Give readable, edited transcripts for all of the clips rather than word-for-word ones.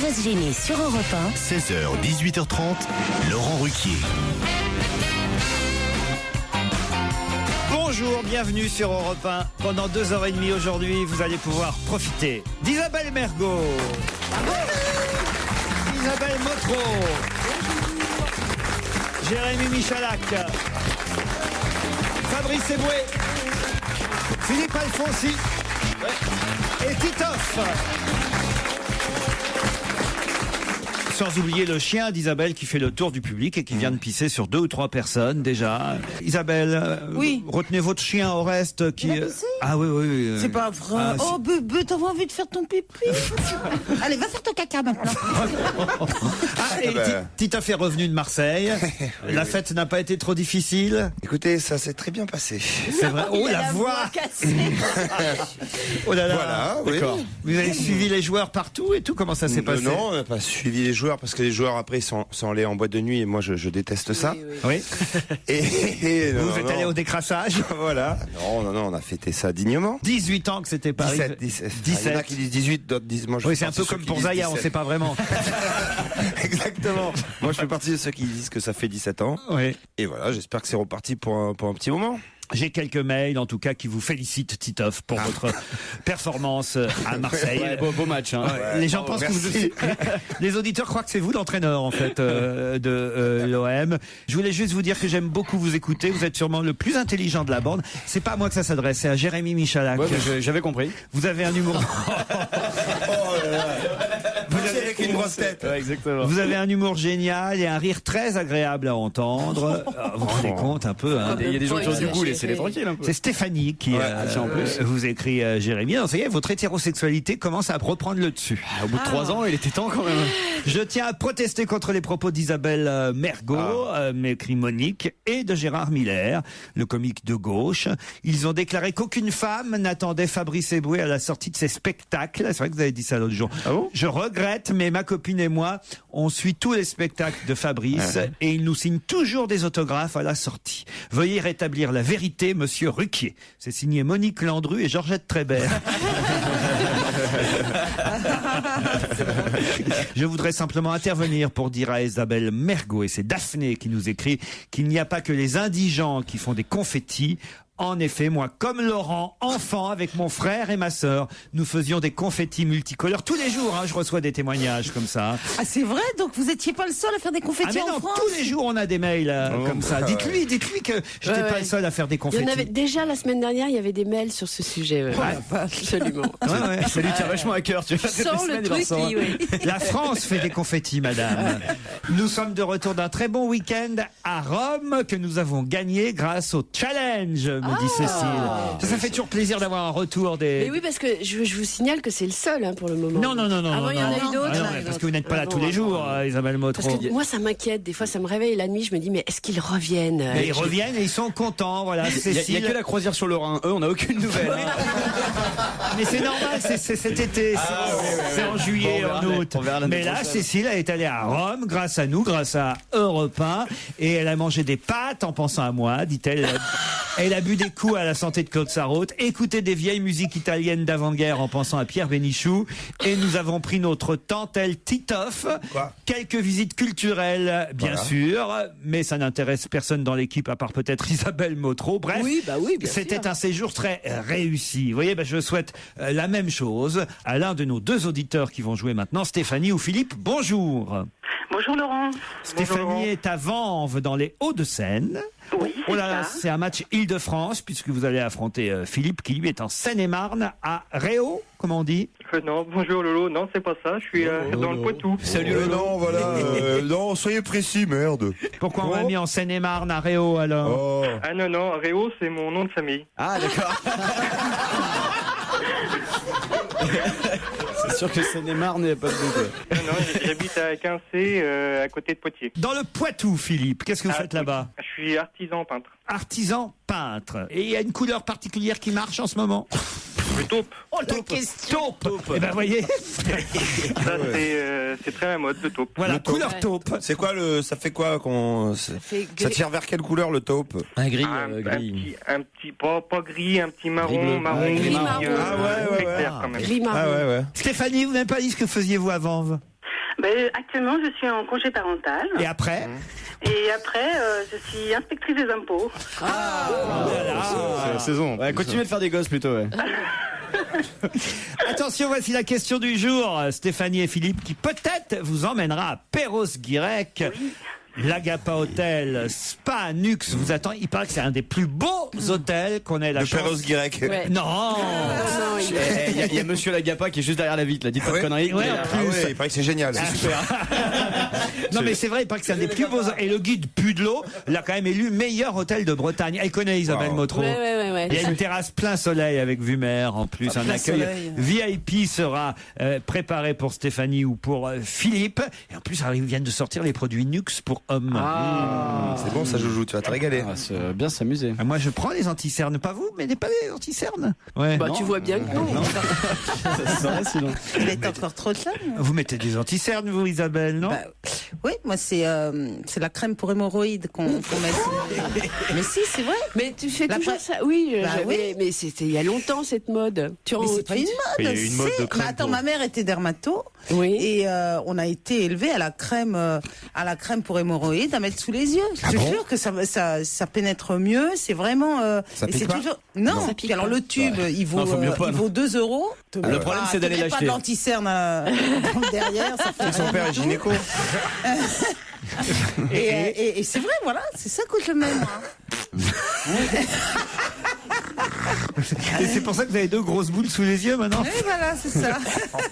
va se gêner sur Europe 1. 16h, 18h30, Laurent Ruquier. Bonjour, bienvenue sur Europe 1. Pendant 2h30 aujourd'hui, vous allez pouvoir profiter d'Isabelle Mergo, Isabelle Motro, Jérémy Michalak, Fabrice Eboué, Philippe Alfonsi et Titoff. Sans oublier le chien d'Isabelle qui fait le tour du public et qui vient de pisser sur 2 ou 3 personnes déjà. Isabelle, oui. Retenez votre chien au reste qui... Ah oui. C'est pas vrai. Oh bébé, t'as envie de faire ton pipi. Allez, va faire ton caca maintenant. Et Titoff est revenu de Marseille. La fête n'a pas été trop difficile. Écoutez, ça s'est très bien passé. C'est vrai. Oh la voix Oh là là. Voilà, d'accord. Oui. Vous avez suivi les joueurs partout et tout. Comment ça s'est passé? Non, on n'a pas suivi les joueurs parce que les joueurs après sont allés en boîte de nuit et moi je déteste ça. Oui. Et vous êtes allé au décrassage. Voilà. Non, on a fêté ça dignement. 18 ans que c'était pas 17. Il y en a qui disent 18, d'autres disent moi je Oui, c'est un peu comme pour Zaya, on sait pas vraiment. Exactement. Moi je fais partie de ceux qui disent que ça fait 17 ans. Oui. Et voilà, j'espère que c'est reparti pour un petit moment. J'ai quelques mails, en tout cas, qui vous félicitent, Titoff, pour votre performance à Marseille. Ouais, beau match. Hein. Ouais. Les gens pensent que vous... Les auditeurs croient que c'est vous l'entraîneur, en fait, de l'OM. Je voulais juste vous dire que j'aime beaucoup vous écouter. Vous êtes sûrement le plus intelligent de la bande. C'est pas à moi que ça s'adresse, c'est à Jérémy Michalak. Ouais, j'avais compris. Vous avez un humour... Avec une grosse tête. Ouais, exactement. Vous avez un humour génial et un rire très agréable à entendre. Vous vous rendez compte un peu, hein. Il y a des gens qui ont du goût, laissez-les tranquilles un peu. C'est Stéphanie qui en plus. vous écrit, Jérémy. Non, ça y est, votre hétérosexualité commence à reprendre le dessus. Au bout de 3 ans, il était temps quand même. Je tiens à protester contre les propos d'Isabelle Mergo, m'écrit Monique, et de Gérard Miller, le comique de gauche. Ils ont déclaré qu'aucune femme n'attendait Fabrice Eboué à la sortie de ses spectacles. C'est vrai que vous avez dit ça l'autre jour. Ah bon? Je regrette, mais ma copine et moi, on suit tous les spectacles de Fabrice et il nous signe toujours des autographes à la sortie. Veuillez rétablir la vérité, monsieur Ruquier. C'est signé Monique Landru et Georgette Trébert. Je voudrais simplement intervenir pour dire à Isabelle Mergo, et c'est Daphné qui nous écrit, qu'il n'y a pas que les indigents qui font des confettis. En effet, moi, comme Laurent, enfant, avec mon frère et ma sœur, nous faisions des confettis multicolores. Tous les jours, je reçois des témoignages comme ça. Ah, c'est vrai? Donc vous étiez pas le seul à faire des confettis mais non, en France? tous les jours, on a des mails comme ça. Dites-lui que j'étais pas le seul à faire des Il y confettis. en avait déjà la semaine dernière, il y avait des mails sur ce sujet. Absolument. Ça lui tient vachement à cœur. Tu vois, Sans le truc, oui. La France fait des confettis, madame. Nous sommes de retour d'un très bon week-end à Rome que nous avons gagné grâce au challenge, me dit Cécile. Ça fait toujours plaisir d'avoir un retour des... Mais oui, parce que je vous signale que c'est le seul pour le moment. Non. Ah bon, il y en a eu d'autres. Parce que vous n'êtes pas là tous les jours, Isabelle Motro. Parce que moi, ça m'inquiète. Des fois, ça me réveille la nuit. Je me dis, mais est-ce qu'ils reviennent? Mais ils reviennent et ils sont contents. Voilà. Il y a que la croisière sur le Rhin. Eux, on n'a aucune nouvelle. Mais c'est normal, c'est cet été. C'est en juillet, en août. Mais là, Cécile est allée à Rome grâce à nous, grâce à Europe 1. Et elle a mangé des pâtes en pensant à moi, dit-elle. Elle a bu des coups à la santé de Claude Sarraute, écouté des vieilles musiques italiennes d'avant-guerre en pensant à Pierre Bénichou. Et nous avons pris notre tantelle Titoff. Quelques visites culturelles, bien sûr. Mais ça n'intéresse personne dans l'équipe à part peut-être Isabelle Motro. Bref, c'était un séjour très réussi. Vous voyez, je souhaite la même chose à l'un de nos 2 auditeurs qui vont jouer maintenant, Stéphanie ou Philippe. Bonjour. Bonjour Laurent. Stéphanie est à Vanves dans les Hauts-de-Seine. Oui, oh là là, c'est un match Île-de-France puisque vous allez affronter Philippe qui lui est en Seine-et-Marne à Réau, comment on dit? Non, bonjour Lolo, non c'est pas ça, je suis dans le Poitou. Salut Lolo. Non, voilà, non, soyez précis, merde. Pourquoi on m'a mis en Seine-et-Marne à Réau alors? Ah non, Réau c'est mon nom de famille. Ah d'accord. C'est sûr que Seine-et-Marne, il n'y a pas de doute. Non, j'habite à Quincé, à côté de Poitiers. Dans le Poitou, Philippe, qu'est-ce que vous faites là-bas? Je suis artisan peintre. Artisan peintre. Et il y a une couleur particulière qui marche en ce moment? Le taupe. Oh, la question taupe. Eh ben, voyez. Ça, c'est très la mode, le taupe. Voilà, Le taupe. couleur taupe. C'est quoi ça fait quoi ça tire vers quelle couleur le taupe? Un gris. Un petit pas gris, un petit marron, gris marron. marron. Très clair quand même. Gris marron. Ah ouais. Stéphanie, vous n'avez pas dit ce que faisiez-vous à Vanves? Actuellement, je suis en congé parental. Et après Et après, je suis inspectrice des impôts. C'est la saison. Ouais, continuez de faire des gosses plutôt, ouais. Attention, voici la question du jour, Stéphanie et Philippe, qui peut-être vous emmènera à Perros-Guirec. L'Agapa Hotel, Spa, Nux vous attend. Il paraît que c'est un des plus beaux hôtels qu'on ait la chance. Perros-Guirec. Ouais. Non. Il y a monsieur Lagapa qui est juste derrière la vitre, là, dites pas de conneries. Ouais, en plus. Il paraît que c'est génial. C'est super. Non mais c'est vrai, il paraît que c'est un des plus beaux. Et le guide Pudelot l'a quand même élu meilleur hôtel de Bretagne. Elle connaît Isabelle Motro. Ouais. Il y a une terrasse plein soleil avec vue mer en plus. Un accueil soleil. VIP sera préparé pour Stéphanie ou pour Philippe. Et en plus, ils viennent de sortir les produits Nux pour hommes. C'est bon, ça joujou, tu vas te régaler. Bien s'amuser. Ah, moi, je prends les anti-cernes, pas vous, mais pas les anti-cernes. Ouais. Bah, tu vois bien que non. Ça serait sinon. Il est encore trop jeune. Vous mettez des anti-cernes, vous, Isabelle, non? Oui, moi c'est la crème pour hémorroïdes qu'on met. Mais si, c'est vrai. Mais tu fais La toujours pre- ça. Oui, Bah mais c'était il y a longtemps cette mode. Mais c'est pas une mode. Il y a une mode de crème Mais attends, pour- ma mère était dermato. Oui. Et on a été élevé à la crème pour hémorroïdes à mettre sous les yeux. Je te jure que ça pénètre mieux. C'est vraiment. Ça et pique c'est pas toujours. Non. Ça pique Puis alors pas. le tube, il vaut Non, faut mieux pas, il non. vaut 2 €. Le problème, c'est d'aller Pas l'acheter. de l'anti-cerne derrière. Ça fait Son rien père du est tout. gynéco. Et c'est vrai, voilà, c'est ça que je mets moi. Et c'est pour ça que vous avez deux grosses boules sous les yeux maintenant. Et voilà, c'est ça.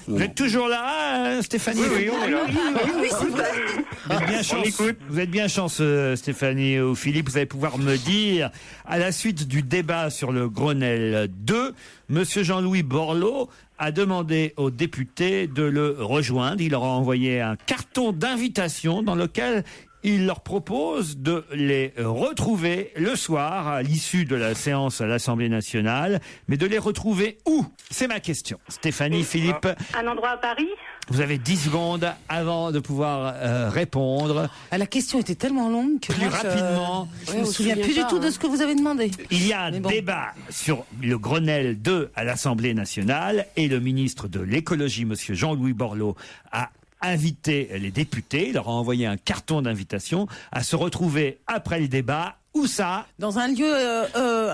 Vous êtes toujours là, Stéphanie? Oui, on est là. Oui, c'est vrai. Vous êtes bien chanceux. Vous êtes bien chanceux, Stéphanie ou Philippe. Vous allez pouvoir me dire, à la suite du débat sur le Grenelle 2, Monsieur Jean-Louis Borloo a demandé aux députés de le rejoindre. Il leur a envoyé un carton d'invitation dans lequel il leur propose de les retrouver le soir à l'issue de la séance à l'Assemblée nationale. Mais de les retrouver où? C'est ma question. Stéphanie, Philippe, Un endroit à Paris? vous avez 10 secondes avant de pouvoir répondre. Ah, la question était tellement longue que Plus moi, rapidement. je me souviens plus du tout de ce que vous avez demandé. Il y a un Mais bon. débat sur le Grenelle 2 à l'Assemblée nationale et le ministre de l'écologie, monsieur Jean-Louis Borloo, a invité les députés, il leur a envoyé un carton d'invitation à se retrouver après le débat. Où ça? Dans un lieu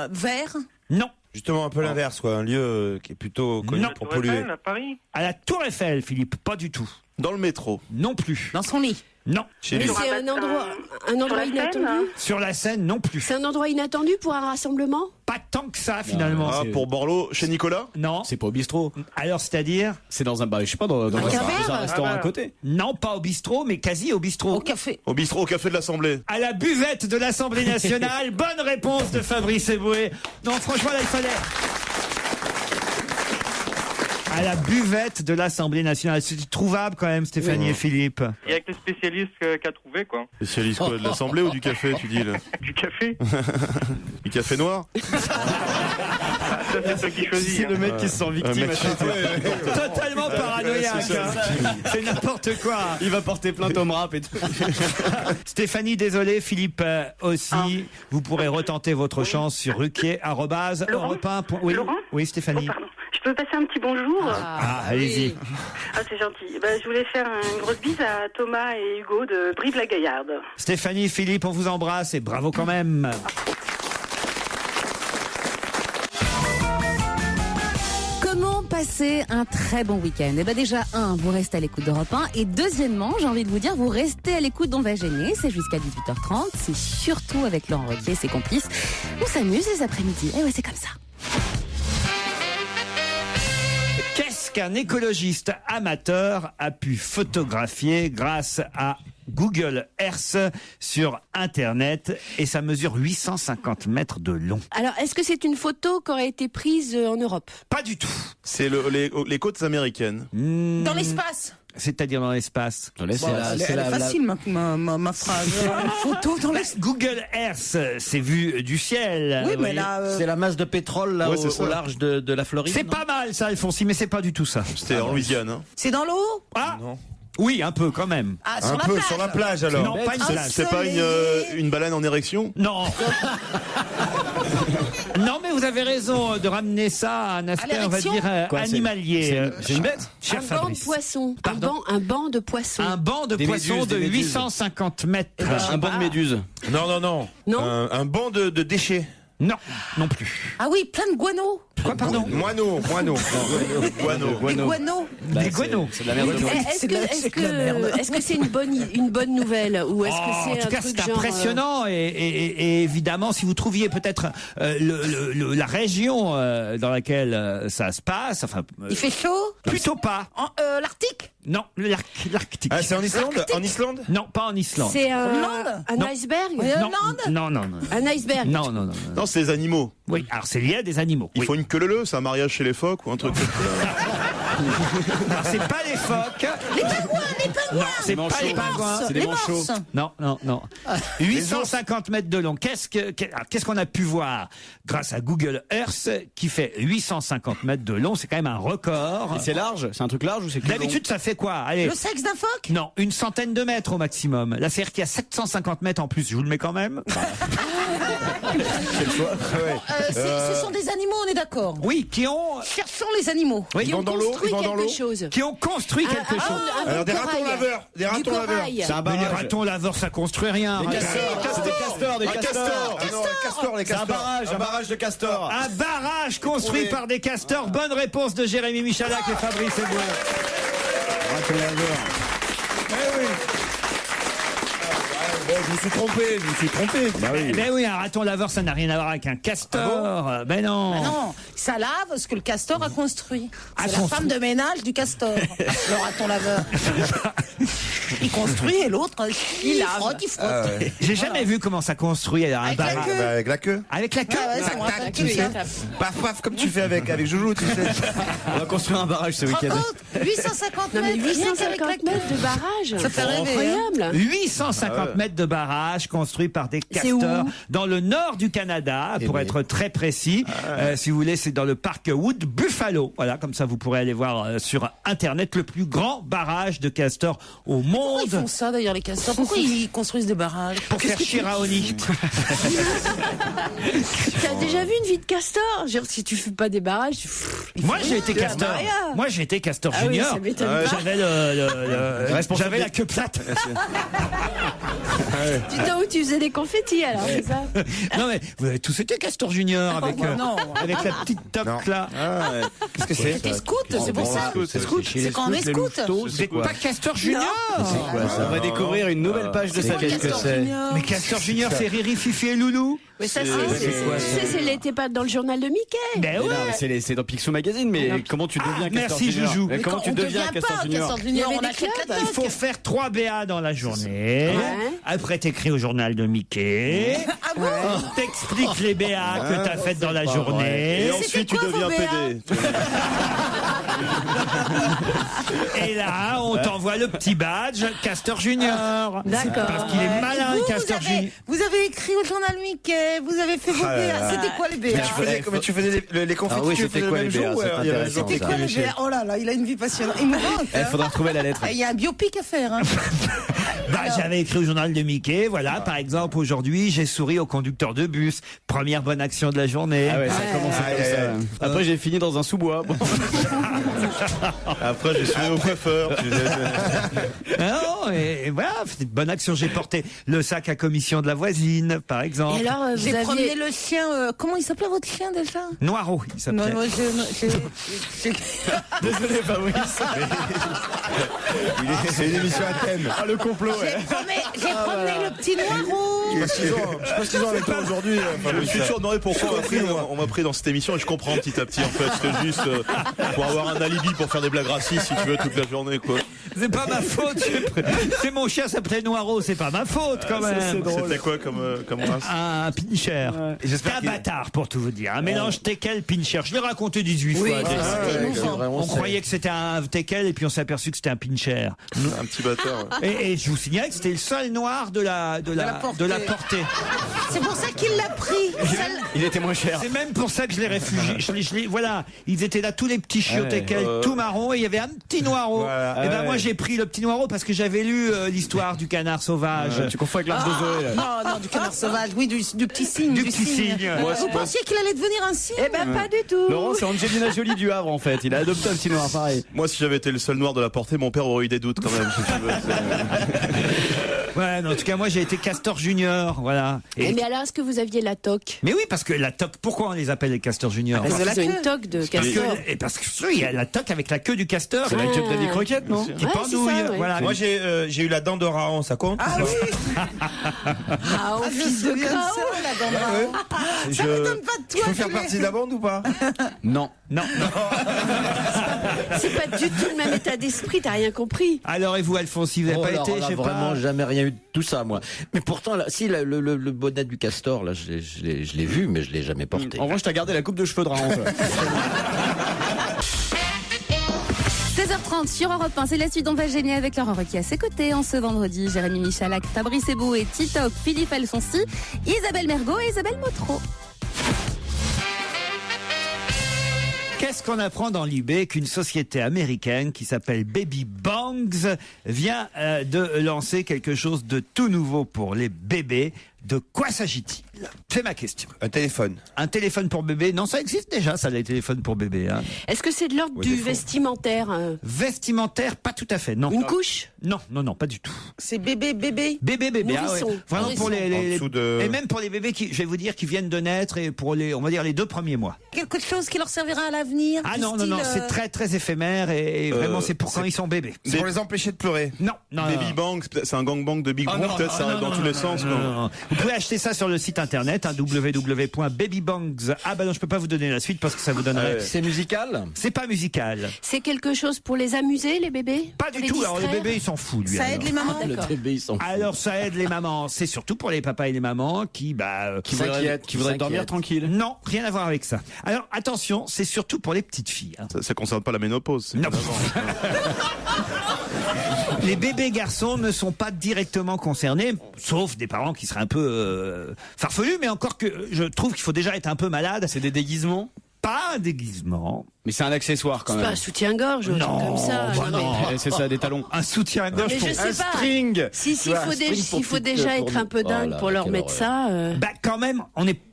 vert. Non. Justement, un peu l'inverse, quoi. Un lieu qui est plutôt connu Non. pour Tour polluer. Eiffel, à Paris. À la Tour Eiffel, Philippe, pas du tout. Dans le métro. Non plus. Dans son lit. Non. Chez Mais lui. c'est un endroit Sur la Seine, inattendu. Sur la Seine, non plus. C'est un endroit inattendu pour un rassemblement? Pas tant que ça, finalement. Ah, Pour Borloo, chez Nicolas. Non. C'est pas au bistrot. Alors, c'est-à-dire? C'est dans un bar, je sais pas, dans un café. restaurant à côté. Non, pas au bistrot, mais quasi au bistrot. Au café. Au bistrot, au café de l'Assemblée. À la buvette de l'Assemblée nationale. Bonne réponse de Fabrice Eboué. Non, franchement, là, il fallait... À la buvette de l'Assemblée nationale. C'est trouvable quand même, Stéphanie et Philippe. Il y a que les spécialistes qu'a trouvé, quoi. Spécialiste quoi, de l'Assemblée ou du café, tu dis là? Du café. Du café noir? Ça, c'est toi qui choisis. C'est hein. le mec qui se sent victime. mec- à chaque fois. Totalement paranoïaque. c'est ça. hein. C'est n'importe quoi. Il va porter plainte au rap et tout. Stéphanie, désolé. Philippe aussi. Vous pourrez retenter votre chance sur ruquier@europe1. Oui, Laurent oui, Oh, Stéphanie. pardon. Je peux passer un petit bonjour? Ah, allez-y. Ah, c'est gentil. Je voulais faire une grosse bise à Thomas et Hugo de Brive-la-Gaillarde. Stéphanie, Philippe, on vous embrasse et bravo quand même. Comment passer un très bon week-end? Eh ben déjà, vous restez à l'écoute d'Europe 1. Et deuxièmement, j'ai envie de vous dire, vous restez à l'écoute d'On va gêner. C'est jusqu'à 18h30. C'est surtout avec Laurent Ruquier et ses complices. On s'amuse les après-midi. Et ouais, c'est comme ça. Qu'est-ce qu'un écologiste amateur a pu photographier grâce à Google Earth sur Internet, et ça mesure 850 mètres de long. Alors, est-ce que c'est une photo qui aurait été prise en Europe? Pas du tout. C'est les côtes américaines. Dans l'espace. C'est-à-dire dans l'espace. Elle est facile, ma phrase. Une photo dans l'espace. Google Earth, c'est vu du ciel. Oui, vous mais voyez. là. C'est la masse de pétrole là Ouais, c'est au ça. large de la Floride. C'est non pas mal ça, Alfonsi, mais c'est pas du tout ça. C'était en Louisiane. Hein. C'est dans l'eau? Ah oui, un peu quand même. Ah, sur Un la peu plage. sur la plage alors. Non, pas une C'est- plage. C'est pas une baleine en érection? Non. Non, mais vous avez raison de ramener ça à un aspect, on va dire, animalier. C'est une bête. Cher Un banc de Fabrice. poissons. Pardon Un banc de poissons. Un banc de Des poissons méduses, de des méduses. 850 mètres. Un banc de méduses. Non. Non. Un banc de déchets. Non, non plus. Ah oui, plein de guano. Quoi, pardon? Moineau. Des guano. Des guano. C'est de la merde. Est-ce que c'est une bonne nouvelle ou est-ce que En c'est tout un cas, truc c'est genre, impressionnant et évidemment, si vous trouviez peut-être la région dans laquelle ça se passe, enfin, Il fait chaud. plutôt pas. L'Arctique. Non, l'Arctique. Ah, c'est en Islande? En Islande? Non, pas en Islande. C'est Hollande. un Non. iceberg? Non. Un iceberg. Non. Non, c'est les animaux. Oui, alors c'est lié à des animaux. Il Oui. faut une queue-leu, c'est un mariage chez les phoques ou un truc comme ça. Alors, c'est pas les phoques. Les pingouins. Non, c'est Les pas manchots. les pingouins. C'est les Les manchots. morses. Non. 850 mètres de long. Qu'est-ce qu'on a pu voir grâce à Google Earth qui fait 850 mètres de long? C'est quand même un record. Et c'est large? C'est un truc large ou c'est que D'habitude, ça fait quoi? Allez. Le sexe d'un phoque. Non, une centaine de mètres au maximum. Là, c'est-à-dire qu'il y a 750 mètres en plus. Je vous le mets quand même. Ce sont des animaux, on est d'accord. Oui, qui ont Cherchons les animaux. Qui ont construit quelque chose. construit quelque chose. Alors, des ratons laveurs. Des Du ratons laveurs. corail. C'est un Mais les barrage. ratons laveurs, ça construit rien. C'est des castors, des Un castors. castor. Ah non, un castor, les C'est un castors. barrage de castors. Un barrage construit par des castors. Bonne réponse de Jérémy Michalak et Fabrice Eboué. Je me suis trompé. Bah oui. Ben oui, un raton laveur, ça n'a rien à voir avec un castor. Ben non. Ah non, ça lave ce que le castor a construit. A C'est la construit. femme de ménage du castor, le raton laveur. Il construit et l'autre, il frotte, il frotte. J'ai jamais vu comment ça construit un Avec la barrage. queue. Avec la queue. Avec la queue. Ah ouais, ça me rappelle tout ça. Paf, comme tu fais avec Joujou, tu sais. On va construire un barrage ce week-end. 850 Non mais mètres, rien qu'avec la 850 mètres de barrage. Ça fait rêver, hein. Incroyable. 850 mètres de barrage construit par des C'est où castors dans le nord du Canada, pour être très précis. Si vous voulez, c'est dans le parc Wood Buffalo. Voilà, comme ça vous pourrez aller voir sur Internet le plus grand barrage de castors au Pourquoi ils monde. font ça d'ailleurs les castors? Pourquoi ils construisent des barrages? Pour faire Chiraoni. T'as déjà vu une vie de castor? Genre, si tu fais pas des barrages, Moi j'ai été castor. Maria. Moi j'ai été castor Ah oui, junior. ça m'étonne pas. J'avais j'avais la queue plate. Du temps où tu faisais des confettis alors, c'est ça? Non mais vous avez tous été castor junior avec non. avec la petite toque là. Qu'est-ce que c'est? C'était scout, c'est pour ça. C'est quand on est scout. Vous n'êtes pas castor junior. On va découvrir une nouvelle page de sa vie. Qu'est-ce que c'est? Mais castor junior c'est Riri, Fifi et Loulou. Mais ça, c'est l'été pas dans le journal de Mickey. Ben Mais ouais. non, mais c'est dans Picsou Magazine, mais comment tu deviens castor merci, junior? Joujou. Mais comment tu On deviens devient castor pas junior? castor junior, Il y on avait achète des la Il toque. faut faire 3 BA dans la journée. Ouais. Après, t'écris au journal de Mickey. T'expliques les BA que t'as faites dans la journée. Et ensuite, tu quoi, deviens vos PD. Et là, on t'envoie le petit badge Castor Junior. D'accord. Parce qu'il est malin, Vous, Castor Junior. vous avez écrit au journal Mickey, vous avez fait vos BA. C'était quoi les BA? Tu faisais les confettis, Ah oui, tu c'était faisais le quoi, même les BA? jour? C'est Il y avait un intéressant, jour. C'était quoi les BA? Oh là là, il a une vie passionnante. Il me manque. Il faudra retrouver la lettre. Il y a un biopic à faire. Hein. Bah, j'avais écrit au journal de Mickey. Voilà, par exemple, aujourd'hui, j'ai souri au conducteur de bus. Première bonne action de la journée. Ah ouais, ça a commencé comme ça. Après, j'ai fini dans un sous-bois. Bon. Après, j'ai suivi au coiffeur. Non, et voilà, c'était une bonne action. J'ai porté le sac à commission de la voisine, par exemple. Et alors, vous J'ai promené aviez... le chien. Comment il s'appelait votre chien déjà? Noiro, il s'appelait. Non, Désolé, Fabrice. C'est une émission à thème. Ah, le complot, ouais. j'ai promené le petit Noiro. Je sais pas ce qu'ils ont avec toi aujourd'hui. Je me suis toujours demandé pourquoi on m'a pris dans cette émission et je comprends petit à petit en fait. C'était juste pour avoir un alibi pour faire des blagues racistes si tu veux toute la journée quoi. C'est pas ma faute. C'est mon chien s'appelait Noiro, c'est pas ma faute quand même. C'était quoi comme race? Un pincher. J'espère Un qu'il- bâtard pour tout vous dire. Un mélange teckel pincher. Je l'ai raconté 18 Oui, fois. déjà. c'était émouvant. On croyait que c'était un teckel et puis on s'est aperçu que c'était un pincher. Un petit bâtard. Ouais. Et je vous signale que c'était le seul noir de la portée. C'est pour ça qu'il l'a pris. Il était moins cher. C'est même pour ça que je l'ai réfugié. Voilà, ils étaient là tous les petits chiots Ouais, teckels, tout marron et il y avait un petit Noiro. Voilà. Et ben moi j'ai pris le petit Noiro parce que j'avais lu l'histoire du canard sauvage. Tu confonds avec l'âge de Zoé, là. Non, du canard sauvage, oui, du petit cygne. Du petit cygne. Vous pensiez qu'il allait devenir un cygne? Eh ben, pas du tout. Laurent, c'est Angelina Jolie du Havre, en fait. Il a adopté un petit noir, pareil. Moi, si j'avais été le seul noir de la portée, mon père aurait eu des doutes quand même. Si tu veux. Ouais, non, en tout cas, moi, j'ai été Castor Junior, voilà. Mais alors, est-ce que vous aviez la toque? Mais oui, parce que la toque, pourquoi on les appelle les Castor Junior? Parce qu'ils ont une toque de castor. Parce que il y a la toque avec la queue du castor. C'est la queue de Davy Croquette, non? Qui pendouille, ça, ouais. voilà. Moi, j'ai eu la dent de Raon, ça compte? Ah oui. Ah, au fils de Grao. Ça m'étonne pas de toi. Je peux faire partie de la bande ou pas? Non. Non. C'est pas du tout le même état d'esprit, t'as rien compris. Alors, et vous, Alphonse, vous n'avez pas été, je sais pas. Vraiment, jamais rien eu de tout ça, moi. Mais pourtant, là, si, le bonnet du castor, là, je l'ai vu, mais je l'ai jamais porté. En revanche, t'as gardé la coupe de cheveux de Raon, toi. 16h30 sur Europe 1, c'est la suite. On va gêner avec Laurent Ruquier à ses côtés en ce vendredi. Jérémy Michalak, Fabrice Ebou et Titoc, Philippe Alfonsi, Isabelle Mergo et Isabelle Motro. Qu'est-ce qu'on apprend dans l'IB qu'une société américaine qui s'appelle Baby Bangs vient de lancer quelque chose de tout nouveau pour les bébés? De quoi s'agit-il? C'est ma question. Un téléphone. Un téléphone pour bébé? Non, ça existe déjà, ça, les téléphones pour bébé. Hein. Est-ce que c'est de l'ordre du vestimentaire? Vestimentaire, pas tout à fait, non. Une couche? Non, pas du tout. C'est bébé. Bébé, ah ouais. Vraiment pour les et même pour les bébés qui, je vais vous dire, qui viennent de naître et pour les, on va dire, les 2 premiers mois. Quelque chose qui leur servira à l'avenir? Ah non, c'est très très éphémère et vraiment c'est pour quand ils sont bébés. C'est pour les empêcher de pleurer. Non. Baby Bang, c'est un gangbang de Big Group, peut-être ça arrive dans tous les sens. Non. Vous pouvez acheter ça sur le site internet www.babybangs. Ah bah non, je peux pas vous donner la suite parce que ça vous donnerait. C'est musical? C'est pas musical. C'est quelque chose pour les amuser, les bébés? Pas du tout. Alors les bébés, ils s'en foutent. Ça aide les mamans. Le bébé, ils s'en foutent. Alors ça aide les mamans. C'est surtout pour les papas et les mamans qui voudraient dormir tranquille. Non, rien à voir avec ça. Alors attention, c'est surtout pour les petites filles. Hein. Ça concerne pas la ménopause. Non. Les bébés garçons ne sont pas directement concernés, sauf des parents qui seraient un peu farfelus, mais encore que je trouve qu'il faut déjà être un peu malade. C'est des déguisements? Pas un déguisement. Mais c'est un accessoire quand même. C'est pas un soutien-gorge, un truc comme ça. C'est ça, des talons. Un soutien-gorge pour un string. S'il faut déjà être un peu dingue pour leur mettre ça. Bah quand même,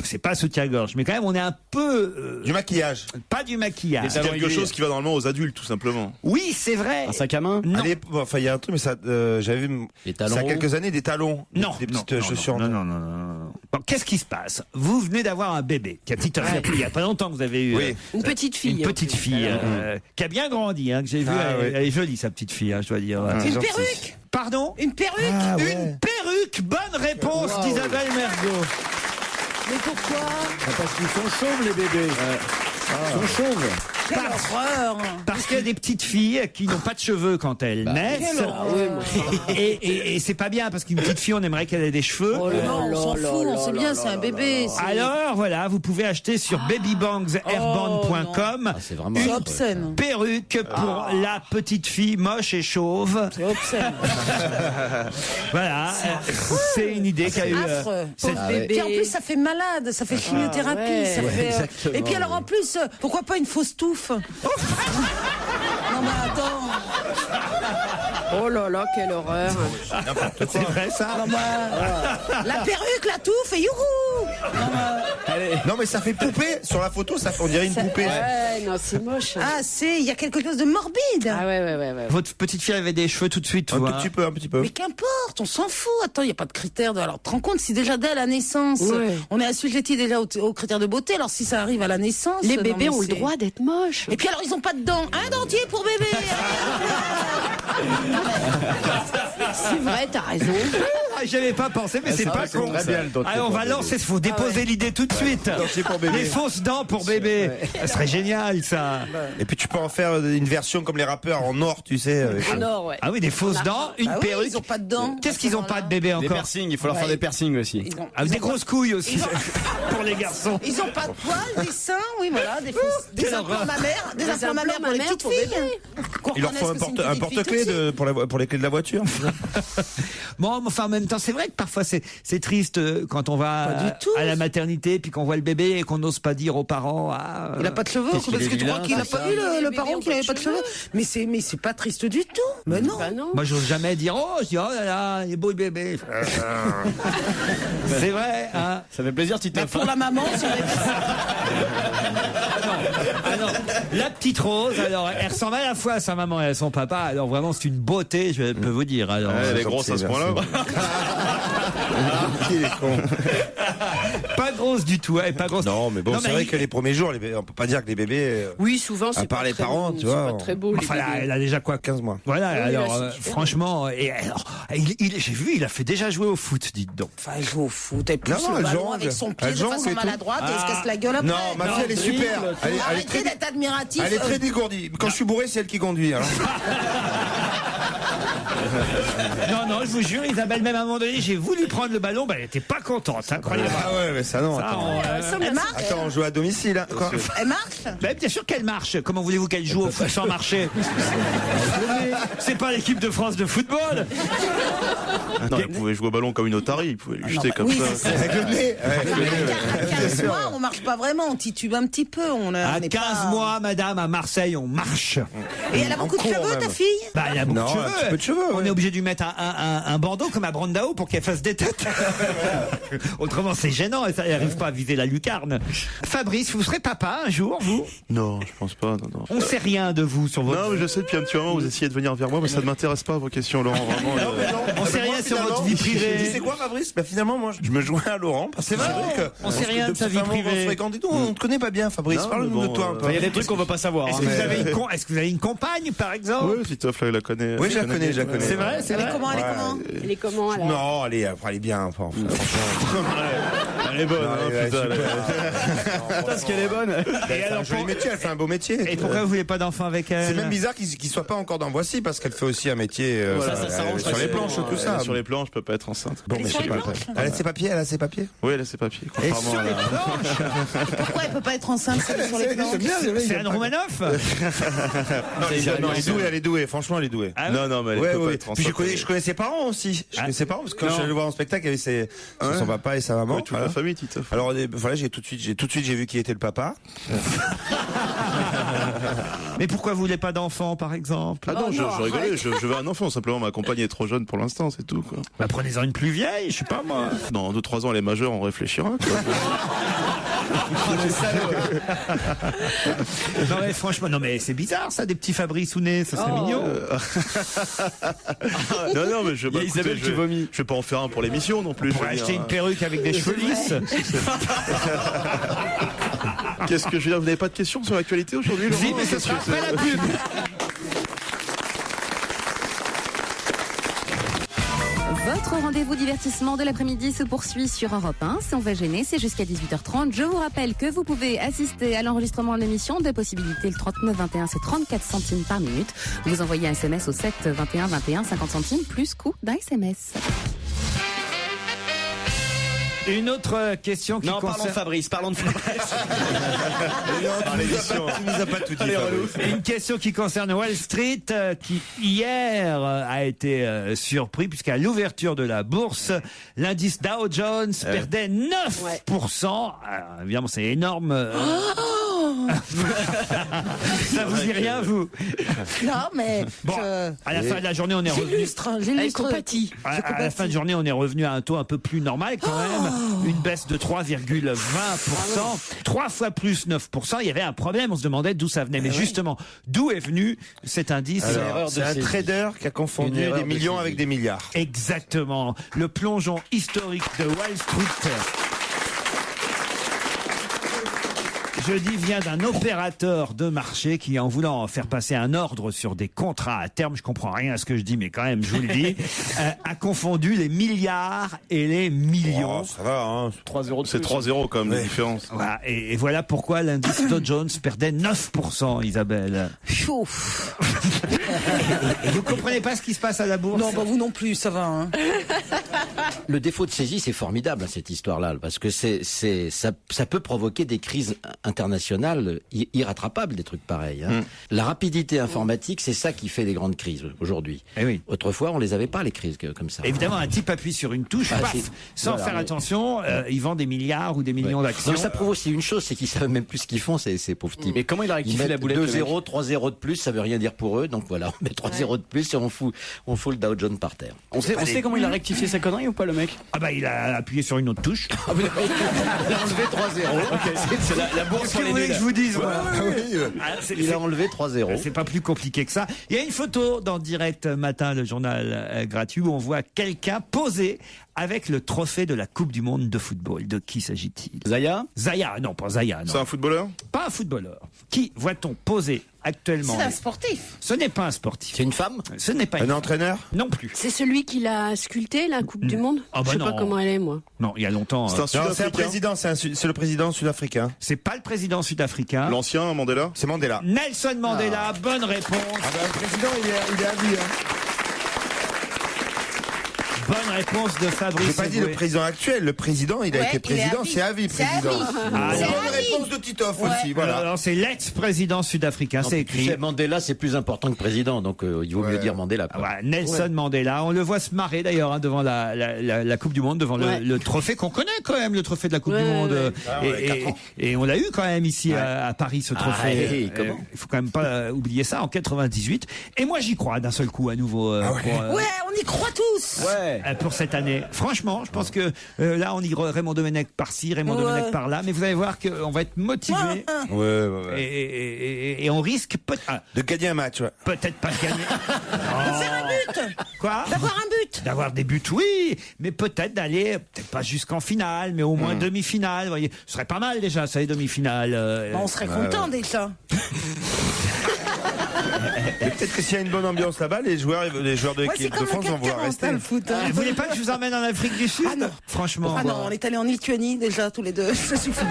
c'est pas un soutien-gorge, mais quand même on est un peu du maquillage. Pas du maquillage. C'est quelque chose qui va normalement aux adultes, tout simplement. Oui, c'est vrai. Un sac à main. Non. Enfin, il y a un truc, mais ça, j'avais vu. Les talons. Ça a quelques années, des talons. Non. Des petites chaussures. Non. Bon, qu'est-ce qui se passe? Vous venez d'avoir un bébé qui a il y a pas longtemps que vous avez eu une petite fille. Une petite fille qui a bien grandi, hein, que j'ai vu. Elle est jolie, sa petite fille, hein, je dois dire. Une perruque? Pardon? Une perruque? Une perruque. Bonne réponse d'Isabelle Mergo. Mais pourquoi? Parce qu'ils sont chauves, les bébés. Ils sont chauves. Quelle horreur! Parce qu'il y a des petites filles qui n'ont pas de cheveux quand elles naissent. Et c'est pas bien parce qu'une petite fille, on aimerait qu'elle ait des cheveux. Oh non, on s'en fout, on sait bien, c'est un bébé. Alors voilà, vous pouvez acheter sur babybangsairband.com une perruque pour la petite fille moche et chauve. C'est obscène. Voilà, c'est une idée qu'a eu cette bébé. Puis en plus, ça fait malade, ça fait chimiothérapie. Ça fait, et puis alors en plus, pourquoi pas une fausse touffe? Non mais attends. Oh là là, quelle horreur. C'est vrai ça? La perruque, la touffe et youhou. Non mais ça fait poupée. Sur la photo, on dirait une poupée. Ouais, non, c'est moche. Ah, il y a quelque chose de morbide. Ah ouais. Votre petite fille avait des cheveux tout de suite, un petit peu. Mais qu'importe, on s'en fout. Attends, il n'y a pas de critères. Alors, te rends compte, si déjà dès la naissance, on est assujetti déjà aux critères de beauté, alors si ça arrive à la naissance... Les bébés ont le droit d'être moches. Et puis alors, ils n'ont pas de dents. Un dentier pour bébé. C'est vrai, t'as raison. J'avais pas pensé, mais c'est pas con. Alors on va lancer, il faut déposer l'idée tout de suite. Les fausses dents pour bébé. Ça serait génial ça. Et puis tu peux en faire une version comme les rappeurs en or, tu sais. En or, ouais. Ah oui, des fausses dents, une perruque. Ils ont pas de dents. Qu'est-ce qu'ils ont pas de bébé encore? Des piercings, il faut leur faire des piercings aussi. Des grosses couilles aussi pour les garçons. Ils ont pas de poils, des seins, oui voilà, des implants mammaires, des implants mammaires pour les petites filles. Il leur faut un porte-clés pour les clés de la voiture. Bon, enfin même même temps, c'est vrai que parfois c'est triste quand on va à la maternité, puis qu'on voit le bébé et qu'on n'ose pas dire aux parents. Il n'a pas de cheveux, parce que tu crois qu'il n'a pas vu le parent qui n'avait pas de cheveux. Mais c'est pas triste du tout. Mais non. Moi, j'ose jamais dire je dis oh là là, il est beau le bébé. C'est vrai. Hein. Ça fait plaisir, Titeuf. Pour la maman, si non. La petite Rose, alors, elle ressemble à la fois à sa maman et à son papa. Alors vraiment, c'est une beauté, je peux vous dire. Alors, elle est grosse à ce point-là. Il est con. Pas grosse du tout, pas grosse. Non, mais bon, c'est vrai que les premiers jours, on peut pas dire que les bébés. Oui, souvent, c'est à part pas les très parents, beau, tu vois. c'est pas très beau. Les Enfin, bébés. elle a déjà quoi, 15 mois. Voilà, Oui, alors là, c'est franchement, et alors, j'ai vu, il a fait déjà jouer au foot, dites donc. Enfin, elle joue au foot, et plus Non, le elle ballon jongle. avec son pied Elle de jongle façon et tout. maladroite et elle se casse la gueule après. Non, ma fille, elle est super. Arrêtez d'être admiratif. Elle est très dégourdie. Quand je suis bourré, c'est elle qui conduit. Alors. Non, je vous jure, Isabelle, même à un moment donné, j'ai voulu prendre le ballon, elle était pas contente, incroyable. Ah ouais, mais ça non. Elle marche. Attends, on joue à domicile. Hein. Quoi Elle marche. Bien sûr qu'elle marche. Comment voulez-vous qu'elle joue au foot sans marcher? C'est pas l'équipe de France de football. Non, il pouvait jouer au ballon comme une otarie, il pouvait lui jeter comme ça. Avec le nez. 15 mois, on marche pas vraiment, on titube un petit peu. À 15 mois, madame, à Marseille, on marche. Et elle a beaucoup de cheveux, ta fille? Elle a beaucoup de cheveux. Un petit peu de cheveux. On est obligé de lui mettre un bandeau comme à Brandao pour qu'elle fasse des têtes. Autrement, c'est gênant et ça n'arrive pas à viser la lucarne. Fabrice, vous serez papa un jour, vous? Non, je pense pas. Non. On sait rien de vous sur votre... Non, mais je sais, depuis un petit moment, vous essayez de venir vers moi, mais ça ne m'intéresse pas, vos questions, Laurent. Vraiment, On sait rien sur votre vie privée. Tu sais quoi, Fabrice? Finalement, moi, je me joins à Laurent. C'est vrai que on sait rien de sa vie privée. On te connaît pas bien, Fabrice. Parle-nous de toi un peu. Il y a des trucs qu'on veut pas savoir. Est-ce que vous avez une compagne, par exemple? Oui, Titeuf, là, il la connaît. Oui, je la connais. C'est vrai? Elle est comment? Elle est comment alors? Non, elle est bien. Elle est bonne, putain. Parce qu'elle est bonne. Elle fait un joli métier, elle fait un beau métier. Et pourquoi vous voulez pas d'enfant avec elle? C'est même bizarre qu'il soit pas encore dans Voici, parce qu'elle fait aussi un métier ça s'arrange sur les planches, tout ça. Sur les planches, je peux pas être enceinte. Bon, mais je sais pas. Elle a ses papiers, Oui, elle a ses papiers. Et sur les planches? Pourquoi elle peut pas être enceinte sur les planches? C'est Anne Romanoff? Elle est douée, franchement, elle est douée. Non, mais elle peut pas être enceinte. Puis je connais ses parents aussi. Je connais ses parents, parce que quand je suis allé le voir en spectacle, il y avait son papa et sa maman. Toute la famille, Titeuf. Alors, voilà, j'ai tout de suite vu qui était le papa. Mais pourquoi vous voulez pas d'enfant, par exemple? Ah non, je rigolais, je veux un enfant, simplement ma compagne est trop jeune pour l'instant, c'est tout, quoi. Bah, prenez-en une plus vieille, je sais pas moi. Dans 2-3 ans, elle est majeure, on réfléchira, quoi. Non mais franchement, c'est bizarre ça, des petits Fabrice Ounet, ça serait mignon. Non, mais je Isabelle qui vomit. Je vais pas en faire un pour l'émission non plus. Pour acheter une perruque avec des cheveux lisses. Qu'est-ce que je veux dire? Vous n'avez pas de questions sur l'actualité aujourd'hui, Laurent? Si, mais ce sera après la pub. Votre rendez-vous divertissement de l'après-midi se poursuit sur Europe 1. Si on va gêner, c'est jusqu'à 18h30. Je vous rappelle que vous pouvez assister à l'enregistrement de l'émission. Deux possibilités, le 39 21, c'est 34 centimes par minute. Vous envoyez un SMS au 7 21 21, 50 centimes, plus coût d'un SMS. Une autre question qui Non, concerne... parlons de Fabrice. Tu nous as pas tout dit, Fabrice. Une question qui concerne Wall Street, qui hier a été surpris, puisqu'à l'ouverture de la bourse, l'indice Dow Jones perdait 9%. Alors, évidemment, c'est énorme. Ça vous dit rien, vous? Non, mais... Bon, à la fin de la journée, on est revenu... J'illustre. À la fin de journée, on est revenu à un taux un peu plus normal quand même. Une baisse de 3,20%. 3 fois plus 9%. Il y avait un problème. On se demandait d'où ça venait. Mais justement, d'où est venu cet indice? C'est un trader qui a confondu des millions avec des milliards. Exactement. Le plongeon historique de Wall Street. Jeudi vient d'un opérateur de marché qui, en voulant faire passer un ordre sur des contrats à terme, je comprends rien à ce que je dis, mais quand même, je vous le dis, a confondu les milliards et les millions. Oh, ça va, hein. 3-0 C'est 3-0 quand même, la différence. Voilà, et voilà pourquoi l'indice Dow Jones perdait 9%, Isabelle. Et vous comprenez pas ce qui se passe à la bourse? Non, vous non plus, ça va. Hein. Le défaut de saisie, c'est formidable, cette histoire-là, parce que ça peut provoquer des crises internationales irrattrapables, des trucs pareils. La rapidité informatique, c'est ça qui fait les grandes crises aujourd'hui. Oui. Autrefois, on les avait pas, les crises comme ça. Évidemment, un type appuie sur une touche, sans faire attention, il vend des milliards ou des millions d'actions. Donc ça prouve aussi une chose, c'est qu'ils savent même plus ce qu'ils font, ces pauvres types. Mais comment il a rectifié la boulette? 2-0, 3-0 de plus, ça veut rien dire pour eux. Donc voilà, on met 3-0 de plus et on fout le Dow Jones par terre. On sait comment il a rectifié sa connerie ou pas, le mec? Ah bah, il a appuyé sur une autre touche. Il a enlevé 3-0. C'est la bourse. Qu'est-ce que vous voulez que je vous dise, moi? Il a enlevé 3-0. C'est pas plus compliqué que ça. Il y a une photo dans Direct Matin, le journal gratuit, où on voit quelqu'un poser avec le trophée de la Coupe du Monde de football. De qui s'agit-il? Zaya? Zaya, non, pas Zaya. Non. C'est un footballeur? Pas un footballeur. Qui voit-on poser actuellement? C'est un sportif. Ce n'est pas un sportif. C'est une femme? Ce n'est pas Un entraîneur? Non plus. C'est celui qui l'a sculpté, la Coupe du Monde? Ah bah Je sais non. pas comment elle est, moi. Non, il y a longtemps. C'est un Non, c'est un Sud-Africain. président, c'est le président sud-africain. C'est pas le président sud-africain. L'ancien Mandela? C'est Mandela. Nelson Mandela, bonne réponse. Ah bah, le président, il est à vie. Bonne réponse de Fabrice. J'ai pas dit le président actuel. Le président, il a été président. C'est à vie, président. Ah, C'est non. bonne réponse de Titoff aussi. Voilà. Alors, c'est l'ex-président sud-africain, c'est Tu écrit. sais, Mandela, c'est plus important que président, donc il vaut mieux dire Mandela. Ah ouais, Nelson Mandela, on le voit se marrer d'ailleurs devant la Coupe du Monde, devant le trophée qu'on connaît quand même, le trophée de la Coupe du Monde. Et on l'a eu quand même ici à Paris, ce trophée. Il faut quand même pas oublier ça, en 98. Et moi j'y crois d'un seul coup à nouveau. On y croit tous. Pour cette année. Franchement, je pense que là on y Raymond Domenech par-ci, Raymond Domenech par-là, mais vous allez voir qu'on va être motivé. Et on risque de gagner un match. Peut-être pas de gagner. De faire un but. Quoi? D'avoir un but. D'avoir des buts, oui, mais peut-être d'aller, peut-être pas jusqu'en finale, mais au moins demi-finale. Vous voyez, ce serait pas mal déjà, ça, les demi-finales. On serait content déjà. Et peut-être que s'il y a une bonne ambiance là-bas, les joueurs de l'équipe de France vont vouloir rester. Vous voulez pas que je vous emmène en Afrique du Sud? Franchement. Ah non, on est allés en Lituanie déjà tous les deux. Ça suffit.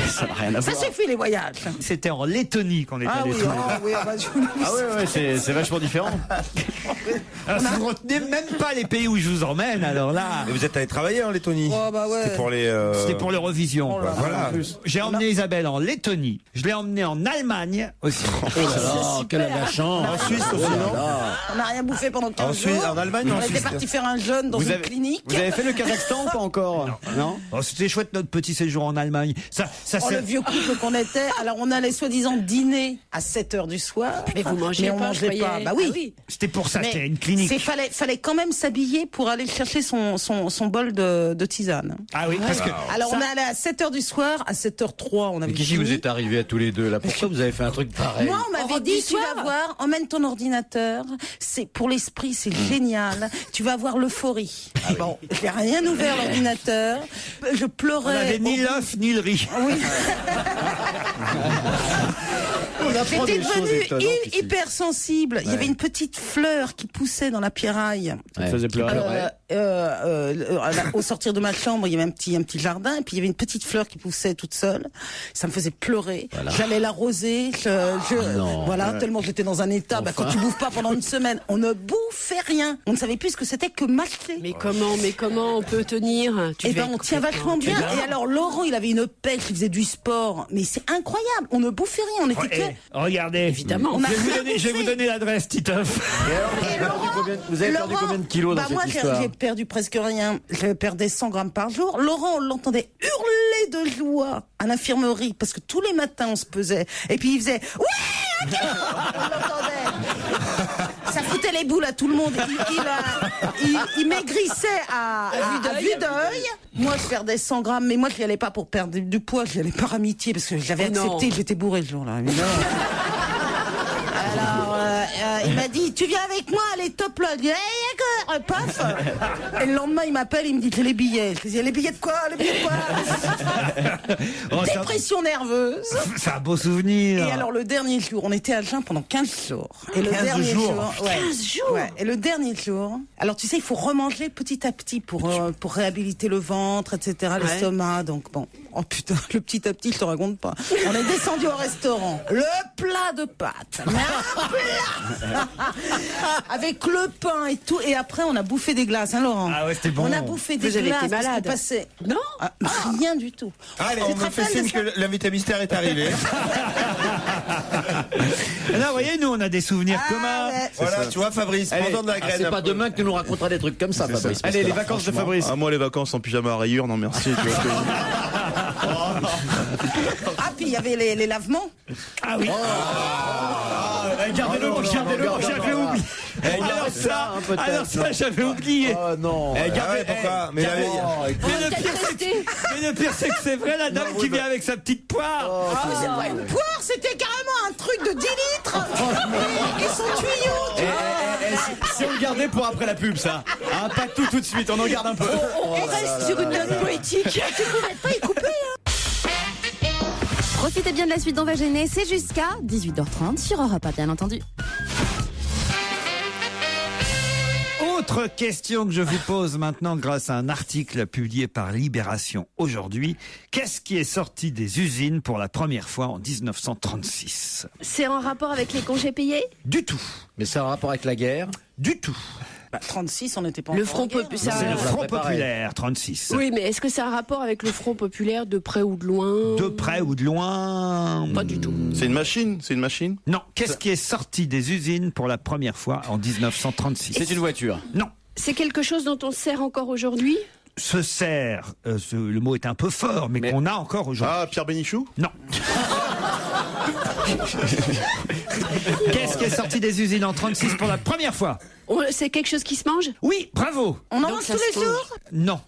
Ça n'a rien à voir. Ça suffit les voyages. C'était en Lettonie qu'on est allé. C'est vachement différent. Alors, si vous retenez même pas les pays où je vous emmène, alors là. Mais vous êtes allé travailler en Lettonie? C'était pour les. C'était pour l'Eurovision. Voilà. J'ai emmené Isabelle en Lettonie. Je l'ai emmenée en Allemagne aussi. Quelle a la chance. En Suisse aussi, non? On n'a rien bouffé pendant 15 jours. En Allemagne, on était parti faire un jeûne dans une clinique. Vous avez fait le Kazakhstan ou pas encore? Non. C'était chouette notre petit séjour en Allemagne. Le vieux couple qu'on était. Alors on allait soi-disant dîner à 7h du soir. Mais vous mangez on pas, mangeait pas. Bah oui. C'était pour ça, c'était une clinique. Fallait quand même s'habiller pour aller chercher son bol de tisane. Ah oui, parce que. Alors on est allé à 7h du soir, à 7h03, on avait Mais qui vous êtes arrivés à tous les deux là? Pourquoi vous avez fait un truc pareil? Moi, on m'avait dit, tu vas voir, emmène ton ordinateur, c'est pour l'esprit, c'est génial, tu vas avoir l'euphorie. Bon, j'ai rien ouvert l'ordinateur, je pleurais. On n'avait ni l'œuf ni le riz. Oui. J'étais devenue hypersensible. Il y avait une petite fleur qui poussait dans la pierraille. Ça faisait pleurer. Au sortir de ma chambre, il y avait un petit jardin, et puis il y avait une petite fleur qui poussait toute seule. Ça me faisait pleurer. Voilà. J'allais l'arroser. Tellement j'étais dans un état. Enfin. Quand tu bouffes pas pendant une semaine, on ne bouffait rien. On ne savait plus ce que c'était que mâcher. Mais comment on peut tenir? On tient vachement bien. Et alors Laurent, il avait une pêche, il faisait du sport, mais c'est incroyable. On ne bouffait rien. On était que. Regardez, évidemment. Je vais vous donner l'adresse, Titoff. Vous avez perdu combien de kilos dans cette histoire? Moi, j'ai perdu presque rien. Je perdais 100 grammes par jour. Laurent, on l'entendait hurler de joie à l'infirmerie parce que tous les matins on se pesait. Et puis il faisait ouais, okay. On l'entendait. Ça foutait les boules à tout le monde. Il maigrissait à vue d'œil. Moi, je perdais 100 grammes, mais moi, je n'y allais pas pour perdre du poids. Je n'y allais par amitié parce que j'avais accepté. J'étais bourré ce jour-là. Alors, il m'a dit, tu viens avec moi, allez, top là. Paf. Et le lendemain, il m'appelle, il me dit, j'ai les billets. Je dis, les billets de quoi? Les billets de quoi? Dépression nerveuse. C'est un beau souvenir. Et alors, le dernier jour, on était à Jeun pendant 15 jours. Et le 15 dernier jours. 15 jours. Ouais. Et le dernier jour, alors tu sais, il faut remanger petit à petit pour réhabiliter le ventre, etc., l'estomac. Donc bon. Oh putain, le petit à petit, je te raconte pas. On est descendu au restaurant. Le plat de pâtes. Mais un plat. Avec le pain et tout. Et après, on a bouffé des glaces, hein, Laurent? Ah ouais, c'était bon. On a bouffé des Vous avez glaces. été parce qu'on malade. passait- Non Rien du tout. Allez, Tu on te me fait rappelles de signe ça que l'invité mystère est arrivé. Là, vous voyez, nous, on a des souvenirs communs. ouais. Voilà, tu vois, Fabrice, pendant de la graine. C'est un pas peu. demain que tu nous raconteras des trucs comme ça, Fabrice. parce Allez, que les là, vacances de franchement, Fabrice. Ah, moi, les vacances en pyjama à rayures, non merci. Tu vois, Ah, puis il y avait les lavements. Ah oui. Gardez-le, gardez-le. J'avais oublié. Alors ça, j'avais oublié. Oh non. Ah ouais, pourquoi? Mais la- Mais le pire, c'est que c'est vrai, la dame qui vient avec sa petite poire. Ah, c'est pas une poire, c'était carrément un truc de 10 litres. Et son tuyau. tu vois. Si on le gardait pour après la pub, ça. Hein, pas tout de suite, on en garde un peu. On reste sur une note poétique. Tu pouvais pas y couper, hein. Profitez bien de la suite d'On va gêner, c'est jusqu'à 18h30 sur Europe 1, bien entendu. Autre question que je vous pose maintenant grâce à un article publié par Libération aujourd'hui. Qu'est-ce qui est sorti des usines pour la première fois en 1936? C'est en rapport avec les congés payés? Du tout. Mais c'est un rapport avec la guerre. Du tout. 36, on n'était pas Le encore Front en guerre. populaire. C'est le on l'a Front préparé. populaire, 36. Oui, mais est-ce que c'est un rapport avec le Front populaire de près ou de loin? De près ou de loin? Pas du tout. C'est une machine, c'est une machine. Non. Qu'est-ce qui est sorti des usines pour la première fois en 1936? C'est une voiture. Non. C'est quelque chose dont on se sert encore aujourd'hui? Se sert, le mot est un peu fort, mais qu'on a encore aujourd'hui. Ah, Pierre Bénichou. Non. Qu'est-ce qui est sorti des usines en 36 pour la première fois? C'est quelque chose qui se mange? Oui, bravo. On en Donc mange ça tous se les mange. jours? Non.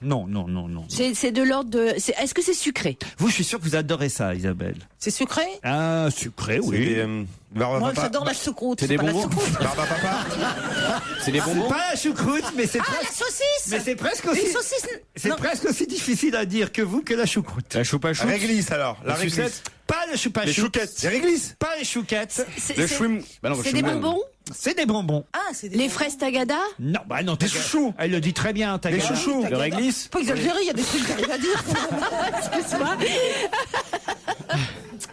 C'est de l'ordre de... Est-ce que c'est sucré? Vous, je suis sûr que vous adorez ça, Isabelle. C'est sucré? Ah, sucré, C'est oui. des, Moi, Barbapapa. j'adore la choucroute. C'est des pas la bonbons. choucroute. Barbapapa. C'est des C'est bonbons. pas la choucroute, mais c'est Ah, presque... la saucisse. Mais c'est presque Une aussi... saucisse. C'est Non. presque aussi difficile à dire que vous que la choucroute. La choupa chou. Réglisse alors. La réglisse. sucette. Pas le choupa Les chou. chouquettes. Les réglisses. Pas les chouquettes. Le chouim. Bah non, C'est chouim, des bonbons? C'est des bonbons. Ah, c'est des Les bonbons. fraises Tagada? Non, bah non. Des chouchous. Elle le dit très bien, ta Les gueule. chouchous. Le réglisse. Faut exagérer, il y a des trucs que j'arrive à dire. Excuse-moi.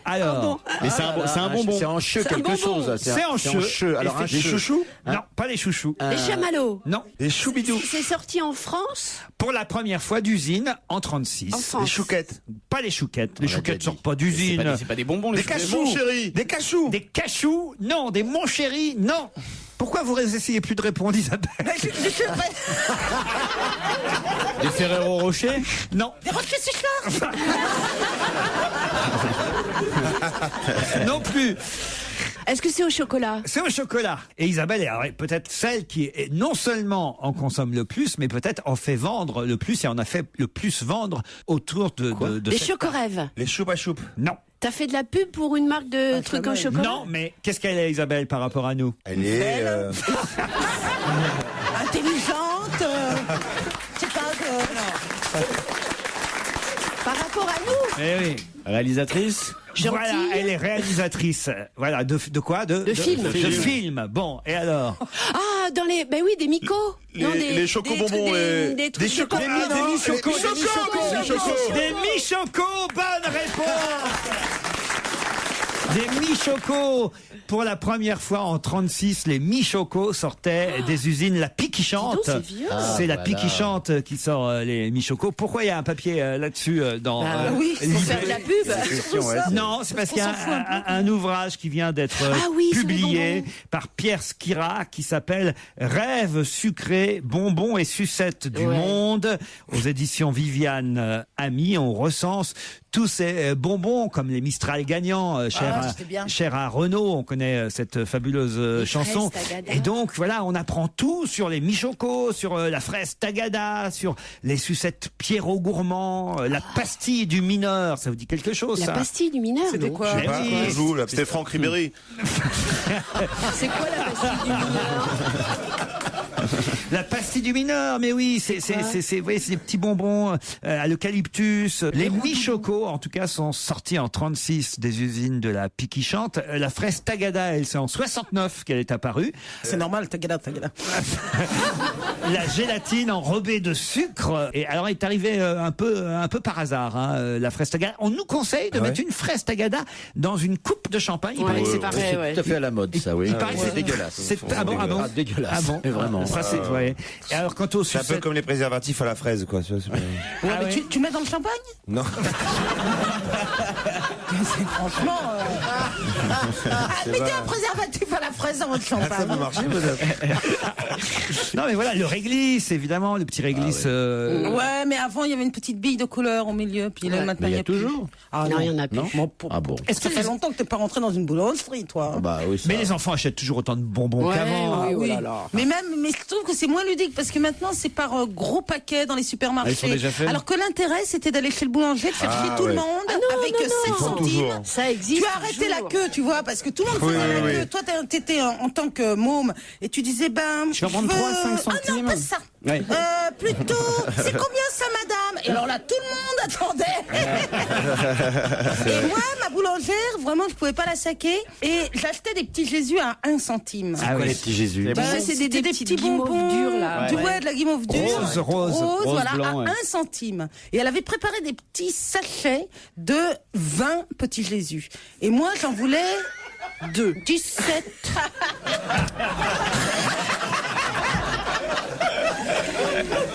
Alors, Mais c'est un bonbon. C'est en cheveux C'est un quelque bonbon. chose. c'est en cheveux. Alors un Les cheveu. chouchous. Non, pas les chouchous. Les chamallows? Non. Les choubidous. C'est sorti en France? Pour la première fois d'usine en 36. En France. Les chouquettes. Pas les chouquettes. Les On l'a chouquettes déjà sortent pas C'est d'usine. pas des bonbons, les Des chouquettes. cachous. Mon chéri. Des cachous. Des cachous, non. Des mon chéri, non. Pourquoi vous essayez plus de répondre, Isabelle? Des Ferrero Rocher. Non. Des rochers Suchard. Non plus. Est-ce que c'est au chocolat? C'est au chocolat. Et Isabelle est peut-être celle qui est non seulement en consomme le plus, mais peut-être en fait vendre le plus et en a fait le plus vendre autour de Des cette- chocorèves? Les choupa choup. Non. T'as fait de la pub pour une marque de trucs en chocolat? Non, mais qu'est-ce qu'elle est, Isabelle, par rapport à nous? Elle est. Intelligente. Je sais pas. Par rapport à nous? Eh oui. Réalisatrice. Voilà, Gentille. elle est réalisatrice. Voilà, de quoi? De films. De films. Bon, et alors? Ah, dans les... Ben oui, des micos. Les chocobonbons et... Des trucs Des chocos. de Des copains. mi-chocos. Des mi-chocos, bonne réponse! Des mi-chocos. Pour la première fois en 36, les mi-chocos sortaient des usines La Pie qui chante. Dis donc, c'est vieux. C'est La voilà. Pie qui chante qui sort les mi-chocos. Pourquoi il y a un papier là-dessus dans Bah oui, pour faire de la pub. Non, c'est parce qu'il y a un ouvrage qui vient d'être Ah oui, sur les publié bonbons. par Pierre Skira qui s'appelle Rêves sucrés, bonbons et sucettes du Ouais. monde aux éditions Viviane Ami. On recense tous ces bonbons comme les Mistral gagnants, c'était bien. cher à Renaud. On connaît cette fabuleuse Les chanson. fraises Tagada. Et donc voilà, on apprend tout sur les michocos, sur la fraise Tagada, sur les sucettes Pierrot Gourmand, la pastille du mineur. Ça vous dit quelque chose, La ça? pastille du mineur, C'était non? quoi? Je sais pas, oui. on joue là. C'était Franck Ribéry. C'est quoi la pastille du mineur? La pastille du mineur, mais oui, c'est vous voyez, c'est des petits bonbons à l'eucalyptus. Les mi-choco, en tout cas, sont sortis en 36 des usines de la Piquichante. La fraise Tagada, elle, c'est en 69 qu'elle est apparue. C'est normal, Tagada. La gélatine enrobée de sucre. Et alors, il est arrivé un peu par hasard, hein, la fraise Tagada. On nous conseille de mettre une fraise Tagada dans une coupe de champagne. Il paraît que c'est tout à fait à la mode, ça, oui. Il paraît que c'est dégueulasse. Dégueulasse. Ah bon. Mais vraiment. Ça, c'est ouais. Et alors, quant au C'est un peu comme les préservatifs à la fraise, quoi. Tu mets dans le champagne? Non. Franchement. Mettez un préservatif à la fraise dans votre champagne. Ça peut marcher, peut-être. Non, mais voilà, le réglisse, évidemment, le petit réglisse. Ouais, mais avant, il y avait une petite bille de couleur au milieu. Puis là, maintenant, il y a toujours. Ah non, il y en a plus. Ah bon. Est-ce que ça fait longtemps que t'es pas rentré dans une boulangerie, toi? Bah oui. Mais les enfants achètent toujours autant de bonbons qu'avant. Oui. Mais je trouve que c'est moins ludique parce que maintenant c'est par gros paquets dans les supermarchés. Ils sont déjà faits. Alors que l'intérêt c'était d'aller chez le boulanger, de faire chier tout le monde avec 7 centimes. Ça existe. Tu as arrêté la queue, tu vois, parce que tout le monde faisait la queue. Toi, t'étais en tant que môme et tu disais je vais en prendre 3 à 5 centimes. Ah non, pas ça. Ouais. Plutôt, c'est combien ça, madame? Et alors là, tout le monde attendait. Et moi, ma boulangère, vraiment, je pouvais pas la saquer. Et j'achetais des petits Jésus à 1 centime. Ah oui, les petits Jésus. C'est des petits bonbons durs, là. Ouais, de la guimauve dure. Rose, voilà, blanc, à 1 centime. Et elle avait préparé des petits sachets de 20 petits Jésus. Et moi, j'en voulais 17.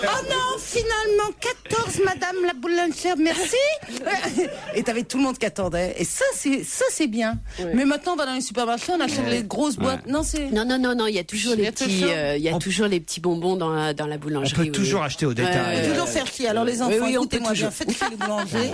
Oh non, finalement 14, madame la boulangère, merci. Et t'avais tout le monde qui attendait. Et ça c'est bien. Ouais. Mais maintenant on va dans les supermarchés, on achète les grosses boîtes. Non, il y a toujours les petits toujours les petits bonbons dans la boulangerie. On peut toujours acheter au détail. On peut toujours faire chier. Alors les enfants, écoutez-moi bien, faites chier les boulangers.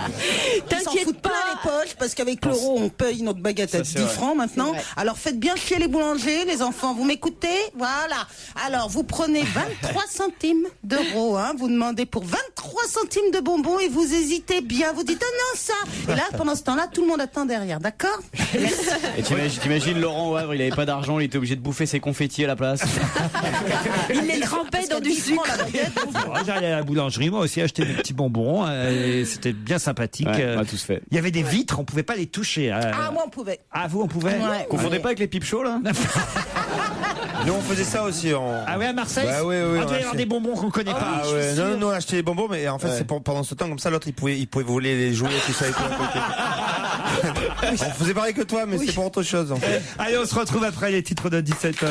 Ils s'en foutent plein les poches parce qu'avec l'euro on paye notre baguette à 10 francs maintenant. Alors faites bien chier les boulangers, les enfants, vous m'écoutez? Voilà. Alors vous prenez 23 centimes d'euros, hein. Vous demandez pour 23 centimes de bonbons et vous hésitez bien. Vous dites, oh non, ça. Et là, pendant ce temps-là, tout le monde attend derrière, d'accord? Et t'imagines Laurent au Havre, il avait pas d'argent, il était obligé de bouffer ses confettis à la place. Il les trempait dans du sucre. J'allais à la boulangerie, moi aussi, acheter des petits bonbons. Et c'était bien sympathique. On a tous fait. Il y avait des vitres, on pouvait pas les toucher. Ah, moi, on pouvait. Ah, vous, on pouvait? Confondez pas avec les pipes chauds, là? Nous, on faisait ça aussi. Ah ouais, à Marseille? Bah oui. On devait y avoir des bonbons qu'on connaît pas. Ah ouais. Non, on achetait les bonbons, mais en fait, c'est pendant ce temps, comme ça, l'autre, il pouvait voler les jouets, tout ça et tout à côté. On faisait pareil que toi, mais c'est pour autre chose, en fait. Allez, on se retrouve après les titres de 17h.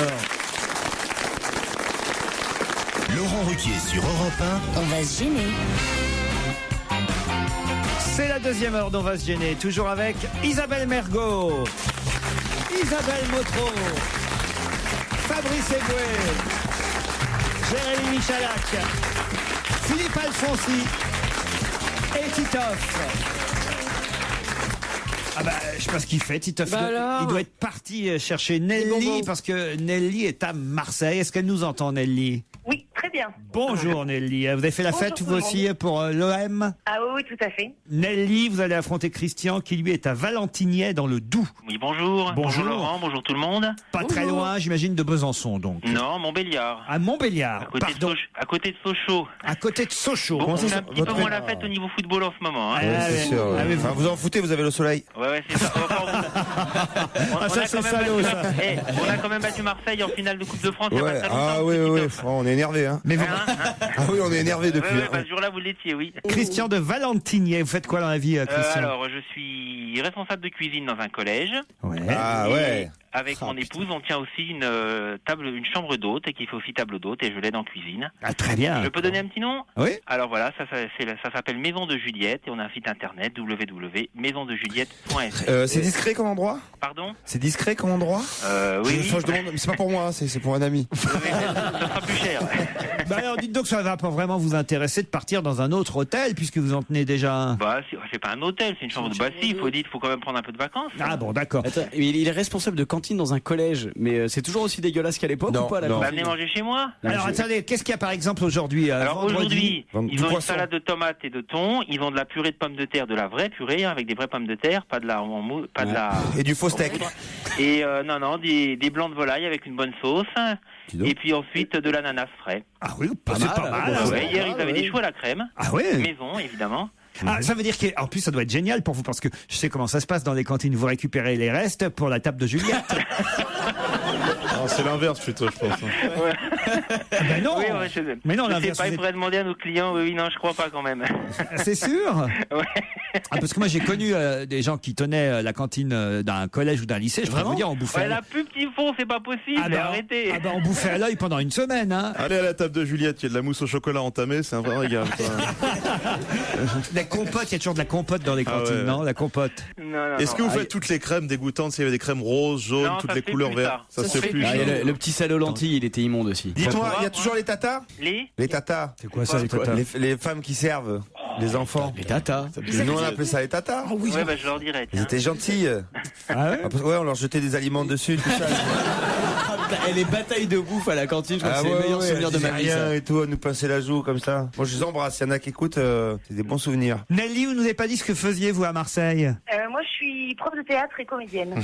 Laurent Ruquier sur Europe 1. On va se gêner. C'est la deuxième heure d'On va se gêner. Toujours avec Isabelle Mergot, Isabelle Motro, Fabrice Eboué, Jérémy Michalak, Philippe Alfonsi et Titoff. Ah bah, je sais pas ce qu'il fait, Titoff. Il doit être parti chercher Nelly parce que Nelly est à Marseille. Est-ce qu'elle nous entend, Nelly? Oui, très bien. Bonjour Nelly. Vous avez fait la fête vous aussi pour l'OM? Ah oui, tout à fait. Nelly, vous allez affronter Christian qui lui est à Valentigney dans le Doubs. Oui, bonjour. Bonjour Laurent, bonjour tout le monde. Pas très loin, j'imagine, de Besançon donc. Non, Montbéliard. À Montbéliard, pardon. À côté de Sochaux. À côté de Sochaux. Bon, on fait un petit peu moins la fête au niveau football en ce moment. Hein. C'est sûr. Vous en foutez, vous avez le soleil. Ouais, c'est ça. On a quand même battu Marseille en finale de Coupe de France. Ouais. Oui. On est énervé. Hein. Mais vous... Ah oui, on est énervé depuis. Ce jour-là, vous l'étiez, oui. Christian de Valentigney, vous faites quoi dans la vie, Christian? Alors, je suis responsable de cuisine dans un collège. Ouais. Et avec mon épouse, on tient aussi une chambre d'hôte qui fait aussi table d'hôte et je l'aide en cuisine. Ah, très bien. Je peux donner un petit nom? Oui. Alors voilà, ça s'appelle Maison de Juliette et on a un site internet www.maisondejuliette.fr. C'est discret comme endroit? Pardon? C'est discret comme endroit? Oui. Je demande, c'est pas pour moi, c'est pour un ami. Ça sera plus cher. Bah alors dites donc, ça va pas vraiment vous intéresser de partir dans un autre hôtel puisque vous en tenez déjà un. Bah, c'est pas un hôtel, c'est une chambre de... Bah si, il faut quand même prendre un peu de vacances. Ah bon, d'accord. Attends, il est responsable de cantine dans un collège, mais c'est toujours aussi dégueulasse qu'à l'époque ou pas la Bah, cantine venez manger chez moi. Alors attendez, qu'est-ce qu'il y a par exemple aujourd'hui Alors vendredi aujourd'hui, ils ont une salade de tomates et de thon, ils ont de la purée de pommes de terre, de la vraie purée, avec des vraies pommes de terre, pas de la de la... Et du faux steak. Et non, des blancs de volaille avec une bonne sauce. Et puis ensuite de l'ananas frais. Ah oui, c'est pas mal. Ouais, hier ils avaient des choux à la crème. Ah ouais. Maison évidemment. Ah, ça veut dire qu'en plus ça doit être génial pour vous parce que je sais comment ça se passe dans les cantines. Vous récupérez les restes pour la table de Juliette. C'est l'inverse plutôt, je pense. Ben non. Oui, mais non, je sais l'inverse. pas, il faudrait demander à nos clients. Oui, non, je crois pas quand même. C'est sûr. Ouais. Ah, parce que moi j'ai connu des gens qui tenaient la cantine d'un collège ou d'un lycée. Je peux vous dire, on bouffait. Ouais, la pub qu'ils font, c'est pas possible. Arrêtez. Ah bah on bouffait à l'œil pendant une semaine. Hein. Allez à la table de Juliette, il y a de la mousse au chocolat entamée, c'est un vrai régal. La compote, il y a toujours de la compote dans les cantines, ouais. non? La compote. Non, Est-ce que vous faites toutes les crèmes dégoûtantes? Il y avait des crèmes roses, jaunes, Non, toutes ça les se fait couleurs plus, vertes. Ça se fait plus. Le petit salé aux lentilles, il était immonde aussi. Dites-moi, il y a toujours les tatas? Les tatas. C'est quoi ça, les tatas? Les femmes qui servent les enfants. Les tatas. Nous on appelait ça les tatas. Ouais, bah je leur dirais. Ils étaient gentils. Ah ouais? Ouais, on leur jetait des aliments dessus, tout ça. Et les batailles de bouffe à la cantine, je crois que c'est les meilleurs souvenirs de ma vie. Rien et tout, à nous pincer la joue comme ça. Moi je les embrasse, il y en a qui écoutent, c'est des bons souvenirs. Nelly, vous nous avez pas dit ce que faisiez vous à Marseille? Moi, je suis prof de théâtre et comédienne.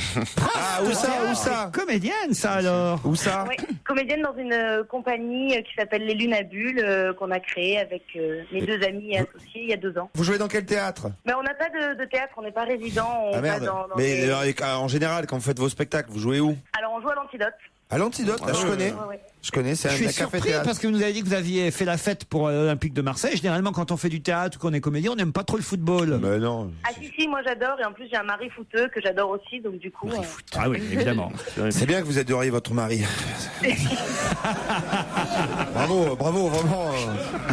Ah, où ça? Comédienne, ça alors? Où ça? Oui, comédienne dans une compagnie qui s'appelle Les Lunabules, qu'on a créée avec mes deux amis et associés il y a 2 ans. Vous jouez dans quel théâtre? Mais on n'a pas de théâtre, on n'est pas résident. On Ah merde. va dans Mais des... en général, quand vous faites vos spectacles, vous jouez où? Alors, on joue à l'Antidote. À l'Antidote, là, je connais. Ouais. Je connais, c'est Je suis un café surpris théâtre. parce que vous nous avez dit que vous aviez fait la fête pour l'Olympique de Marseille. Généralement, quand on fait du théâtre ou qu'on est comédien, on n'aime pas trop le football. Mais non. Ah si, moi j'adore, et en plus j'ai un mari footeux que j'adore aussi, donc du coup... Ah oui, évidemment. C'est bien que vous adoriez votre mari. Bravo, vraiment.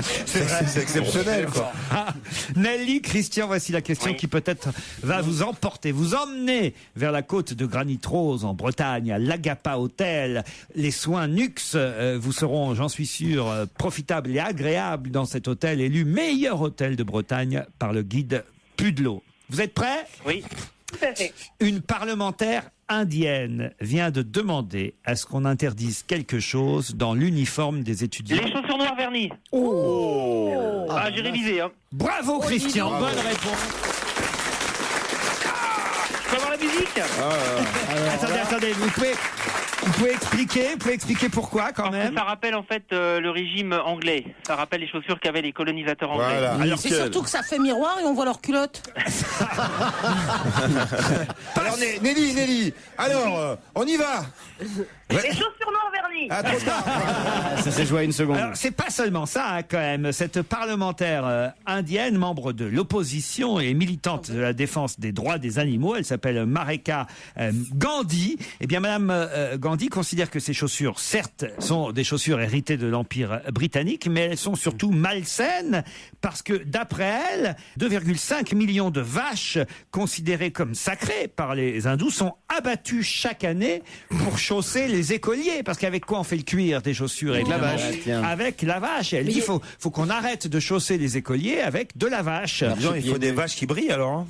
C'est exceptionnel, quoi. Ah, Nelly, Christian, voici la question qui peut-être va vous emporter, vous emmener vers la côte de Granit Rose en Bretagne, à l'Agapa Hotel. Les soins Nux vous seront, j'en suis sûr, profitables et agréables dans cet hôtel élu meilleur hôtel de Bretagne par le guide Pudelot. Vous êtes prêts? Oui. Tout à fait. Une parlementaire indienne vient de demander à ce qu'on interdise quelque chose dans l'uniforme des étudiants. Les chaussures noires vernies. Oh. Ah, j'ai révisé. Hein. Bravo Christian, Bravo. bonne réponse. Je peux avoir la musique? Attendez, vous pouvez expliquer pourquoi quand même? Ça rappelle en fait le régime anglais. Ça rappelle les chaussures qu'avaient les colonisateurs anglais. Voilà. Alors C'est surtout que ça fait miroir et on voit leurs culottes. Alors, Nelly, alors, on y va. Les chaussures noires vernies. Ah, trop tard. Ça s'est joué à une seconde. Alors, c'est pas seulement ça, hein, quand même. Cette parlementaire indienne, membre de l'opposition et militante de la défense des droits des animaux, elle s'appelle Mareka Gandhi. Eh bien, Madame Gandhi considère que ces chaussures, certes, sont des chaussures héritées de l'Empire britannique, mais elles sont surtout malsaines parce que, d'après elle, 2,5 millions de vaches considérées comme sacrées par les hindous sont abattues chaque année pour chausser les écoliers. Parce qu'avec quoi on fait le cuir des chaussures? Avec la vache. Avec la vache. Et elle dit faut qu'on arrête de chausser les écoliers avec de la vache. Disons, il faut des vaches qui brillent alors. Hein.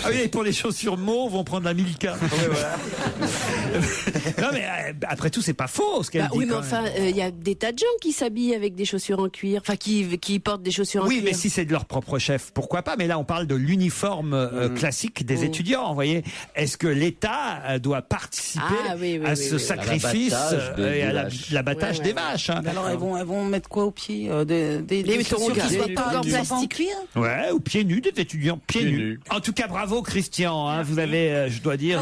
Ah oui, et pour les chaussures mauves, on prend de la Milka. Non mais après tout, c'est pas faux ce qu'elle dit. Oui, mais quand enfin, même. il y a des tas de gens qui s'habillent avec des chaussures en cuir, enfin qui portent des chaussures en cuir. Oui, mais si c'est de leur propre chef, pourquoi pas? Mais là, on parle de l'uniforme classique des étudiants. Vous voyez, est-ce que l'État doit participer à ce sacrifice et à l'abattage des vaches? Hein. Alors elles vont mettre quoi au pied? Des chaussures qui soient pas en plastique. cuir? Ouais, ou pieds nus, des étudiants pieds nus. En tout cas, bravo Christian. Hein, vous avez, je dois dire,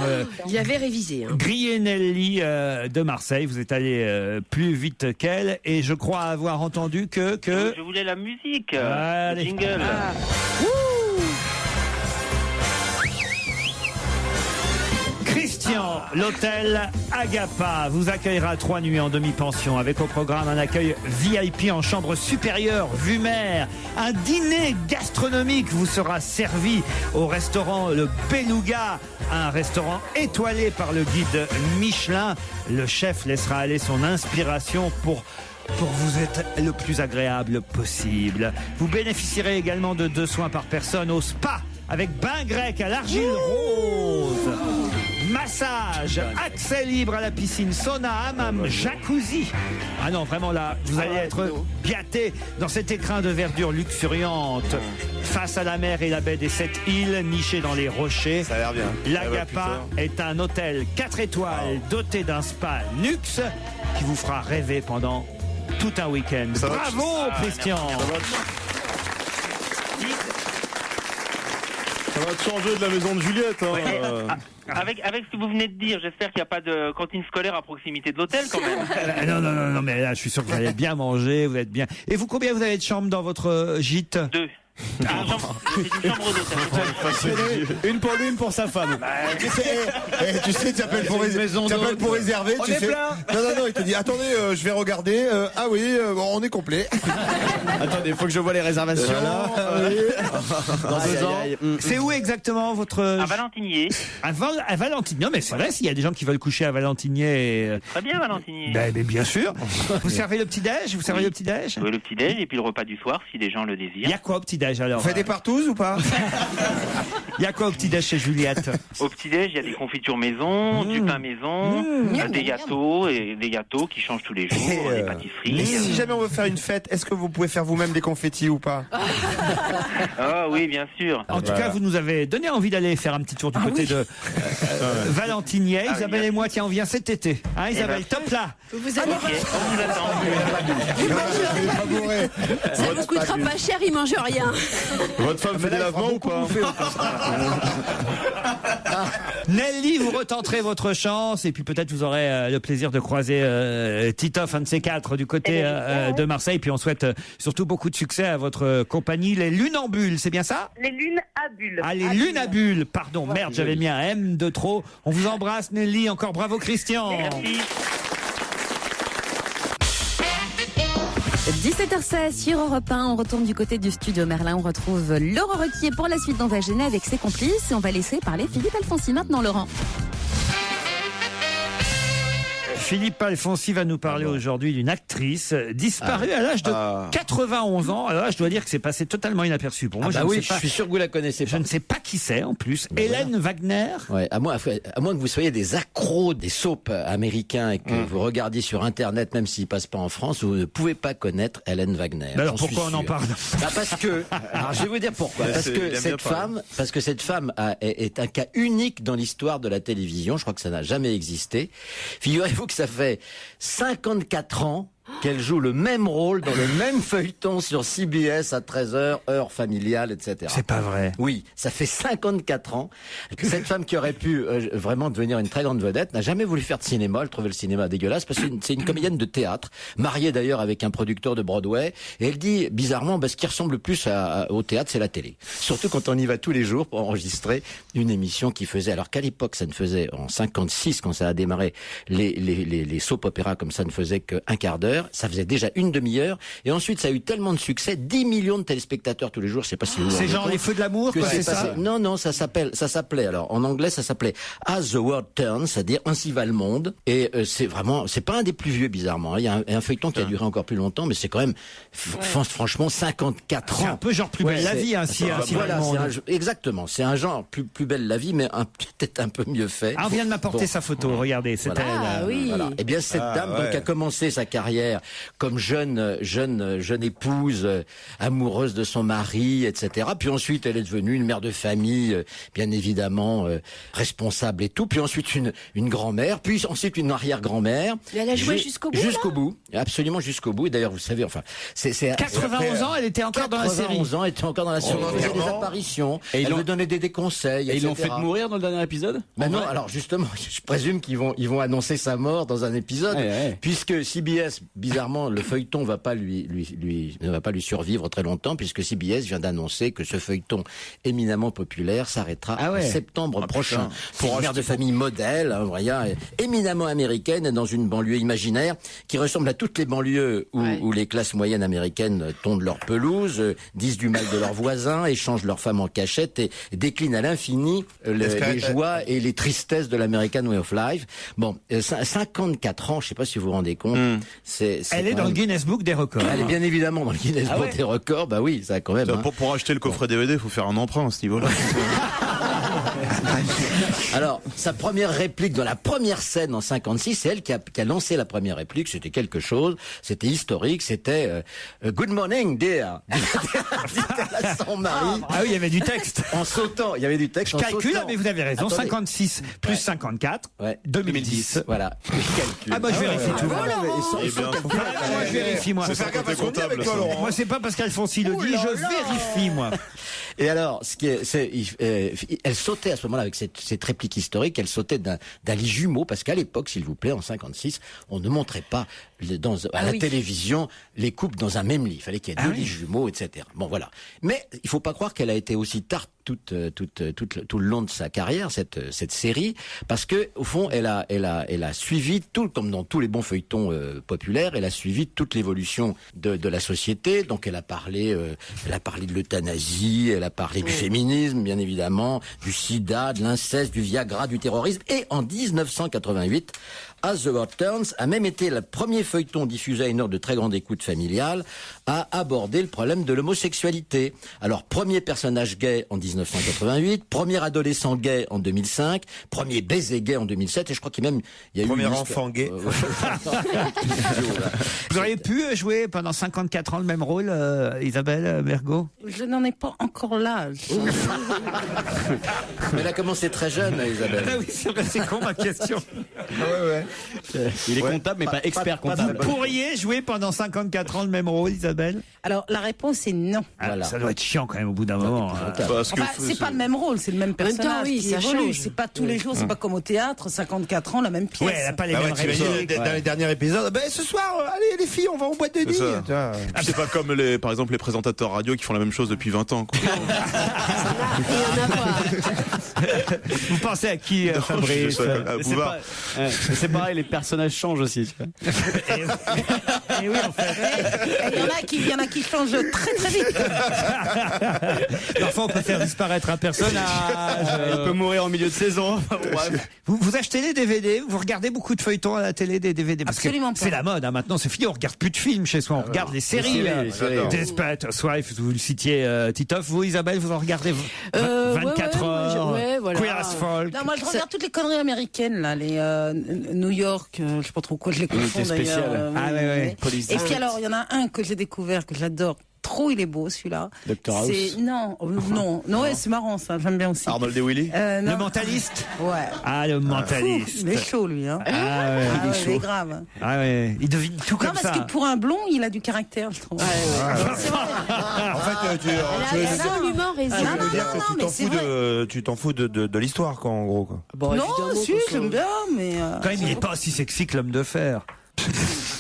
Il avait révisé. Hein. grillé Nelly de Marseille. Vous êtes allé plus vite qu'elle, et je crois avoir entendu que. Je voulais la musique. Allez. Le jingle. Christian Christian, l'hôtel Agapa vous accueillera 3 nuits en demi-pension avec au programme un accueil VIP en chambre supérieure, vue mer. Un dîner gastronomique vous sera servi au restaurant Le Beluga, un restaurant étoilé par le guide Michelin. Le chef laissera aller son inspiration pour vous être le plus agréable possible. Vous bénéficierez également de 2 soins par personne au spa avec bain grec à l'argile rose, massage, accès libre à la piscine, sauna, hammam, jacuzzi. Ah non, vraiment là, vous allez être gâtés dans cet écrin de verdure luxuriante face à la mer et la baie des 7 îles, nichée dans les rochers. Ça a l'air bien. L'Agapa est un hôtel 4 étoiles doté d'un spa luxe qui vous fera rêver pendant tout un week-end. Bravo, Christian. Ça va te changer de la maison de Juliette. Hein. Ouais, avec ce que vous venez de dire, j'espère qu'il n'y a pas de cantine scolaire à proximité de l'hôtel quand même. Non, mais là, je suis sûr que vous allez bien manger, vous êtes bien. Et vous, combien vous avez de chambres dans votre gîte? 2. C'est une chambre d'hôtel. Une pour lui, une pour sa femme. Tu sais, tu appelles pour réserver. On tu est sais. plein. Non, il te dit attendez, je vais regarder. Ah oui, on est complet. Attendez, faut que je vois les réservations. Dans 2 ans. C'est où exactement votre... À Valentinier. À Valentinier. Non, mais c'est vrai, s'il y a des gens qui veulent coucher à Valentinier. Très bien, Valentinier. Ben, bien sûr. Vous servez le petit-déj? Oui, le petit-déj, et puis le repas du soir, si les gens le désirent. Il y a quoi au petit-déj alors? Vous faites des partouzes ou pas? Il y a quoi au petit-déj chez Juliette? Au petit-déj, il y a des confitures maison, du pain maison, des gâteaux qui changent tous les jours, des pâtisseries. Et si jamais on veut faire une fête, est-ce que vous pouvez faire vous-même des confettis ou pas? Ah oui, bien sûr. En tout cas, vous nous avez donné envie d'aller faire un petit tour du côté de Valentinier. Isabelle et moi, tiens, on vient cet été. Hein, Isabelle, top là. Vous allez ça vous coûtera pas cher, il mange rien. Votre femme fait des lavements ou pas? Nelly, vous retenterez votre chance et puis peut-être vous aurez le plaisir de croiser Titoff, un de ces 4 du côté de Marseille. Puis on souhaite surtout beaucoup de succès à votre compagnie, les Lunambules, c'est bien ça? Les lunes à bulles. Ah, les Lunabules, pardon, merde, j'avais mis un M de trop. On vous embrasse Nelly, encore bravo Christian. Merci. 17h16 sur Europe 1, on retourne du côté du studio Merlin, on retrouve Laurent Ruquier pour la suite d'On va gêner avec ses complices et on va laisser parler Philippe Alfonsi maintenant, Laurent. Philippe Alfonsi va nous parler aujourd'hui d'une actrice disparue à l'âge de 91 ans. Alors là, je dois dire que c'est passé totalement inaperçu pour moi. Je suis sûr que vous la connaissez pas. Je ne sais pas qui c'est en plus. Hélène Wagner. Ouais, à moins que vous soyez des accros des soaps américains et que vous regardiez sur Internet, même s'ils passent pas en France, vous ne pouvez pas connaître Hélène Wagner. Alors pourquoi on en parle? Parce que, alors je vais vous dire pourquoi. Parce que cette femme est un cas unique dans l'histoire de la télévision. Je crois que ça n'a jamais existé. Figurez-vous que ça fait 54 ans qu'elle joue le même rôle dans le même feuilleton sur CBS à 13h, heure familiale, etc. C'est pas vrai. Oui, ça fait 54 ans. Cette femme qui aurait pu vraiment devenir une très grande vedette n'a jamais voulu faire de cinéma. Elle trouvait le cinéma dégueulasse parce que c'est une comédienne de théâtre, mariée d'ailleurs avec un producteur de Broadway. Et elle dit, bizarrement, ce qui ressemble le plus au théâtre, c'est la télé. Surtout quand on y va tous les jours pour enregistrer une émission qui faisait, alors qu'à l'époque, ça ne faisait, en 56, quand ça a démarré, les soap-opéras comme ça ne faisaient qu'un quart d'heure. Ça faisait déjà une demi-heure et ensuite ça a eu tellement de succès, 10 millions de téléspectateurs tous les jours. Je sais pas si vous c'est genre les feux de l'amour, quoi, c'est ça? Non, ça s'appelait. Alors en anglais, ça s'appelait As the World Turns, c'est-à-dire Ainsi va le monde. Et c'est pas un des plus vieux, bizarrement. Il y a un feuilleton qui a duré encore plus longtemps, mais c'est quand même franchement 54 ans. C'est un peu genre Plus belle la vie, Ainsi va le monde. Exactement, c'est un genre plus belle la vie, mais peut-être un peu mieux fait. On vient de m'apporter sa photo. Regardez, c'est elle. Ah oui. Voilà. Eh bien cette dame donc a commencé sa carrière comme jeune épouse, amoureuse de son mari, etc. Puis ensuite, elle est devenue une mère de famille, bien évidemment responsable et tout. Puis ensuite, une grand-mère. Puis ensuite, une arrière-grand-mère. Et elle a joué jusqu'au bout. Jusqu'au bout, absolument jusqu'au bout. Et d'ailleurs, vous savez, enfin, c'est 91 ans, elle était encore dans la série. 91 ans, elle était encore dans la série. Elle faisait des apparitions. Et elle lui donnait des conseils. Et ils l'ont fait mourir dans le dernier épisode? Ben non, alors justement, je présume qu'ils vont annoncer sa mort dans un épisode, puisque CBS bizarrement, le feuilleton ne va pas lui survivre très longtemps, puisque CBS vient d'annoncer que ce feuilleton éminemment populaire s'arrêtera en septembre prochain. C'est une mère de famille modèle, éminemment américaine, dans une banlieue imaginaire qui ressemble à toutes les banlieues où les classes moyennes américaines tondent leur pelouse, disent du mal de leurs voisins, échangent leurs femmes en cachette et déclinent à l'infini les joies et les tristesses de l'American Way of Life. Bon, 54 ans, je ne sais pas si vous vous rendez compte. Elle est dans le Guinness Book des records. Elle est bien évidemment dans le Guinness Book des records. Bah oui, ça quand même. Pour acheter le coffret DVD, il faut faire un emprunt à ce niveau-là. Alors, sa première réplique dans la première scène en 56, c'est elle qui a lancé la première réplique. C'était quelque chose, c'était historique, c'était Good morning, dear. Dit-elle à son mari. Ah oui, il y avait du texte. En sautant, il y avait du texte. Je calcule, mais vous avez raison. Attendez. 56 plus 54, 2010. Voilà. Je calcule. Ah bah je vérifie tout. Moi je vérifie moi. Moi c'est pas parce qu'Alfonsi le dit, je vérifie moi. Et alors, elle sautait à ce moment-là avec cette réplique historique, elle sautait d'un lit jumeau, parce qu'à l'époque, s'il vous plaît, en 56, on ne montrait pas à la télévision les couples dans un même lit. Il fallait qu'il y ait deux lits jumeaux, etc. Bon, voilà. Mais il faut pas croire qu'elle a été aussi tarte tout le long de sa carrière, cette série, parce que au fond, elle a suivi comme dans tous les bons feuilletons populaires, elle a suivi toute l'évolution de la société. Donc elle a parlé de l'euthanasie, elle a parlé du féminisme, bien évidemment, du sida, de l'inceste, du Viagra, du terrorisme. Et en 1988, As the World Turns a même été le premier feuilleton diffusé à une heure de très grande écoute familiale à aborder le problème de l'homosexualité. Alors, premier personnage gay en 1988, premier adolescent gay en 2005, premier baiser gay en 2007, et je crois qu'il y a eu premier enfant gay. Vous auriez pu jouer pendant 54 ans le même rôle, Isabelle Mergo? Je n'en ai pas encore l'âge. Mais elle a commencé très jeune, Isabelle. Ah oui, c'est con ma question. Il est comptable, mais pas expert comptable. Vous pourriez jouer pendant 54 ans le même rôle, Isabelle? Alors, la réponse est non. Voilà. Ça doit être chiant quand même au bout d'un moment. C'est pas le même rôle, c'est le même personnage qui évolue. C'est pas tous les jours, c'est pas comme au théâtre, 54 ans, la même pièce. Ouais, elle a pas les mêmes répliques. Dans les derniers épisodes, ce soir, allez les filles, on va en boîte de nuit. C'est pas comme par exemple les présentateurs radio qui font la même chose depuis 20 ans. Quoi. Vous pensez à qui, Fabrice? C'est pareil, les personnages changent aussi. Tu vois. Et oui, en fait. Il y en a qui changent très très vite. Parfois, on peut faire disparaître un personnage. Il peut mourir en milieu de saison. Vous achetez des DVD? Vous regardez beaucoup de feuilletons à la télé, des DVD? Parce Absolument que c'est la mode. Maintenant, c'est fini. On regarde plus de films chez soi. On regarde les séries. Desperate Housewives, vous le citiez, Titoff. Vous, Isabelle, vous en regardez 24 heures. Voilà. Queer as Folk. Non, moi, je regarde toutes les conneries américaines, là, les New York, je sais pas trop quoi, je les confonds d'ailleurs. Et puis alors, il y en a un que j'ai découvert, que j'adore trop, il est beau celui-là. Dr House. Non, ouais, c'est marrant ça, j'aime bien aussi. Arnold et Willy. Le mentaliste. Ouais. Ah, le mentaliste. Il est chaud lui, hein. Il est grave. Ah ouais, il devine tout comme ça. Non, parce que pour un blond, il a du caractère, je trouve. C'est vrai. En fait, tu t'en fous de l'histoire, quoi, en gros. Quoi. Bon, non, si, j'aime bien, mais. Quand même, il n'est pas aussi sexy que l'homme de fer.